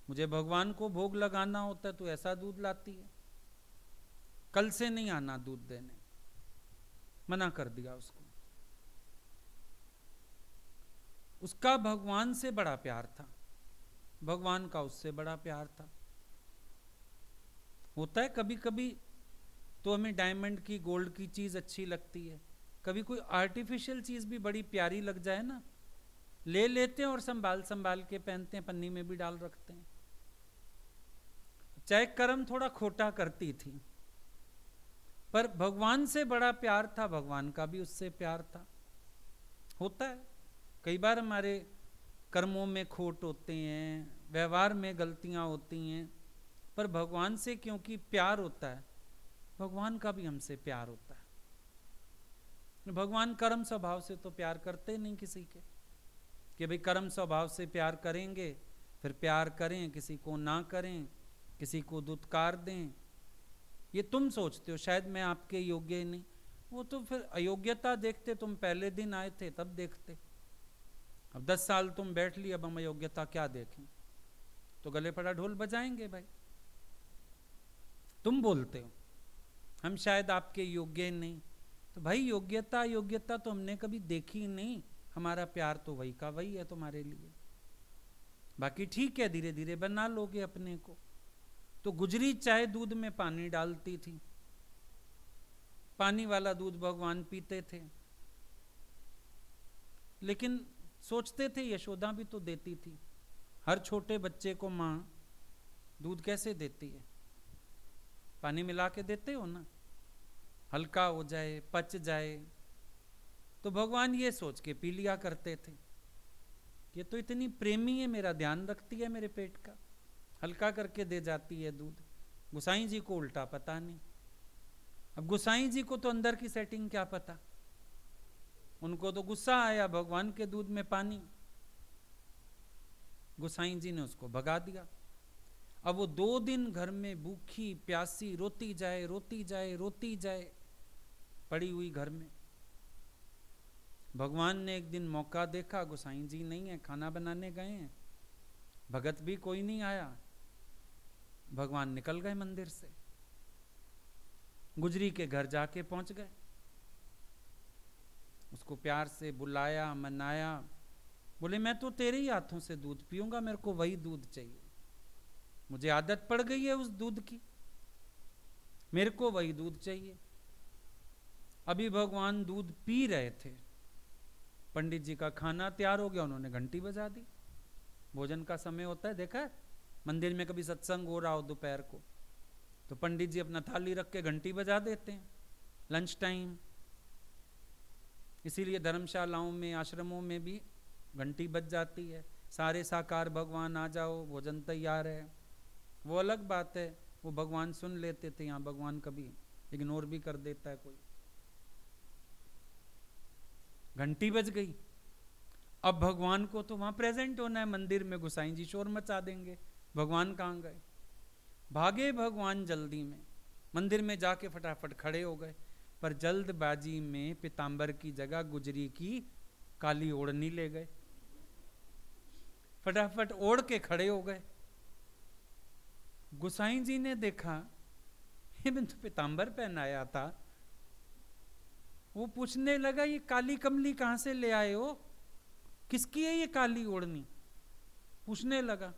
मुझे भगवान को भोग लगाना होता है तो ऐसा दूध लाती है, कल से नहीं आना दूध देने, मना कर दिया उसको। उसका भगवान से बड़ा प्यार था, भगवान का उससे बड़ा प्यार था। होता है कभी कभी तो हमें डायमंड की, गोल्ड की चीज अच्छी लगती है, कभी कोई आर्टिफिशियल चीज भी बड़ी प्यारी लग जाए ना, ले लेते हैं और संभाल संभाल के पहनते हैं, पन्नी में भी डाल रखते हैं। चाहे कर्म थोड़ा खोटा करती थी, पर भगवान से बड़ा प्यार था, भगवान का भी उससे प्यार था। होता है कई बार हमारे कर्मों में खोट होते हैं, व्यवहार में गलतियां होती हैं, पर भगवान से क्योंकि प्यार होता है, भगवान का भी हमसे प्यार होता है। भगवान कर्म स्वभाव से तो प्यार करते नहीं किसी के, कि भाई कर्म स्वभाव से प्यार करेंगे, फिर प्यार करें, किसी को ना करें, किसी को दुत्कार दें। ये तुम सोचते हो शायद मैं आपके योग्य ही नहीं, वो तो फिर अयोग्यता देखते, तुम पहले दिन आए थे तब देखते। अब 10 साल तुम बैठ ली, अब हम अयोग्यता क्या देखें, तो गले पड़ा ढोल बजाएंगे भाई। तुम बोलते हो हम शायद आपके योग्य नहीं, तो भाई योग्यता योग्यता तो हमने कभी देखी नहीं, हमारा प्यार तो वही का वही है तुम्हारे लिए। बाकी ठीक है, धीरे धीरे बना लोगे अपने को। तो गुजरी चाय दूध में पानी डालती थी, पानी वाला दूध भगवान पीते थे। लेकिन सोचते थे यशोदा भी तो देती थी, हर छोटे बच्चे को माँ दूध कैसे देती है, पानी मिला के देते हो ना, हल्का हो जाए, पच जाए। तो भगवान ये सोच के पी लिया करते थे, ये तो इतनी प्रेमी है, मेरा ध्यान रखती है, मेरे पेट का हल्का करके दे जाती है दूध। गोसाई जी को उल्टा पता नहीं। अब गोसाई जी को तो अंदर की सेटिंग क्या पता, उनको तो गुस्सा आया भगवान के दूध में पानी, गोसाई जी ने उसको भगा दिया। अब वो 2 दिन घर में भूखी प्यासी रोती जाए रोती जाए रोती जाए, पड़ी हुई घर में। भगवान ने एक दिन मौका देखा, गोसाई जी नहीं है, खाना बनाने गए हैं, भगत भी कोई नहीं आया, भगवान निकल गए मंदिर से, गुजरी के घर जाके पहुंच गए, उसको प्यार से बुलाया मनाया, बोले मैं तो तेरे ही हाथों से दूध पीऊंगा, मेरे को वही दूध चाहिए, मुझे आदत पड़ गई है उस दूध की, मेरे को वही दूध चाहिए। अभी भगवान दूध पी रहे थे, पंडित जी का खाना तैयार हो गया, उन्होंने घंटी बजा दी। भोजन का समय होता है, देखा है मंदिर में कभी सत्संग हो रहा हो दोपहर को, तो पंडित जी अपना थाली रख के घंटी बजा देते हैं, लंच टाइम। इसीलिए धर्मशालाओं में आश्रमों में भी घंटी बज जाती है, सारे साकार भगवान आ जाओ, भोजन तैयार है। वो अलग बात है, वो भगवान सुन लेते थे, यहाँ भगवान कभी इग्नोर भी कर देता है कोई। घंटी बज गई, अब भगवान को तो वहां प्रेजेंट होना है मंदिर में, गोसाई जी शोर मचा देंगे, भगवान कहाँ गए। भागे भगवान जल्दी में, मंदिर में जाके फटाफट खड़े हो गए, पर जल्दबाजी में पीतांबर की जगह गुजरी की काली ओढ़नी ले गए, फटाफट ओढ़ के खड़े हो गए। गोसाई जी ने देखा ये मैं तो पीतांबर पहनाया था, वो पूछने लगा ये काली कमली कहां से ले आए हो, किसकी है ये काली ओढ़नी, पूछने लगा।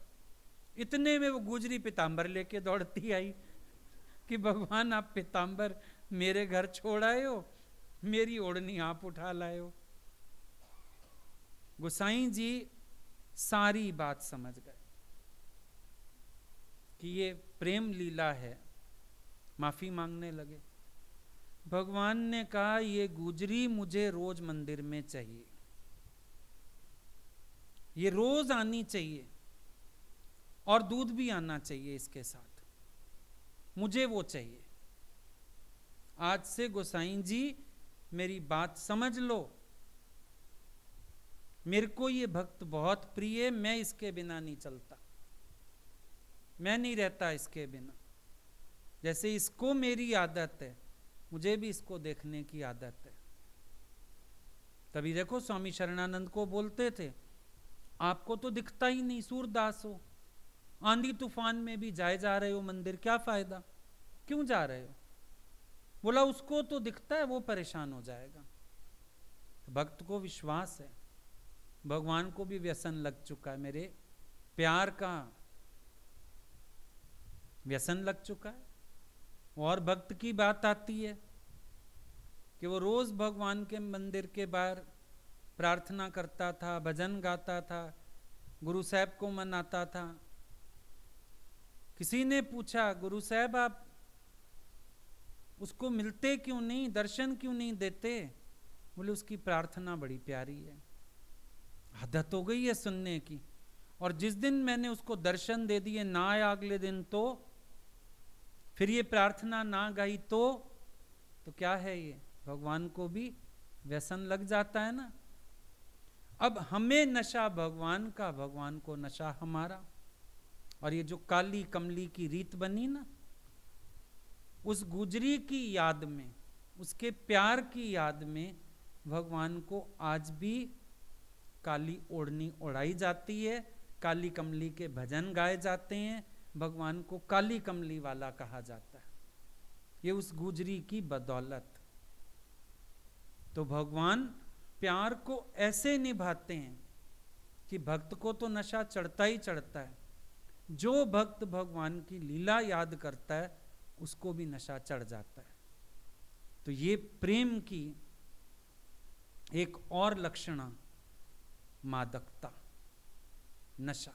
इतने में वो गुजरी पीतांबर लेके दौड़ती आई कि भगवान आप पीतांबर मेरे घर छोड़ आए हो, मेरी ओढ़नी आप उठा लाए हो। गोसाई जी सारी बात समझ गए कि ये प्रेम लीला है, माफी मांगने लगे। भगवान ने कहा ये गुजरी मुझे रोज मंदिर में चाहिए, ये रोज आनी चाहिए और दूध भी आना चाहिए इसके साथ, मुझे वो चाहिए। आज से गोसाई जी मेरी बात समझ लो, मेरे को ये भक्त बहुत प्रिय है, मैं इसके बिना नहीं चलता, मैं नहीं रहता इसके बिना। जैसे इसको मेरी आदत है, मुझे भी इसको देखने की आदत है। तभी देखो स्वामी शरणानंद को बोलते थे आपको तो दिखता ही नहीं, सूरदास हो, आंधी तूफान में भी जाए जा रहे हो मंदिर, क्या फायदा, क्यों जा रहे हो। बोला उसको तो दिखता है, वो परेशान हो जाएगा। भक्त को विश्वास है, भगवान को भी व्यसन लग चुका है, मेरे प्यार का व्यसन लग चुका है। और भक्त की बात आती है कि वो रोज भगवान के मंदिर के बाहर प्रार्थना करता था, भजन गाता था, गुरु साहब को मनाता था। किसी ने पूछा गुरु साहब आप उसको मिलते क्यों नहीं, दर्शन क्यों नहीं देते। बोले उसकी प्रार्थना बड़ी प्यारी है, आदत हो गई है सुनने की, और जिस दिन मैंने उसको दर्शन दे दिए ना आया अगले दिन, तो फिर ये प्रार्थना ना गाई तो क्या है ये, भगवान को भी व्यसन लग जाता है ना। अब हमें नशा भगवान का, भगवान को नशा हमारा। और ये जो काली कमली की रीत बनी ना, उस गुजरी की याद में, उसके प्यार की याद में भगवान को आज भी काली ओढ़नी ओढ़ाई जाती है, काली कमली के भजन गाए जाते हैं, भगवान को काली कमली वाला कहा जाता है, ये उस गुजरी की बदौलत। तो भगवान प्यार को ऐसे निभाते हैं कि भक्त को तो नशा चढ़ता ही चढ़ता है, जो भक्त भगवान की लीला याद करता है उसको भी नशा चढ़ जाता है। तो ये प्रेम की एक और लक्षण, मादकता, नशा।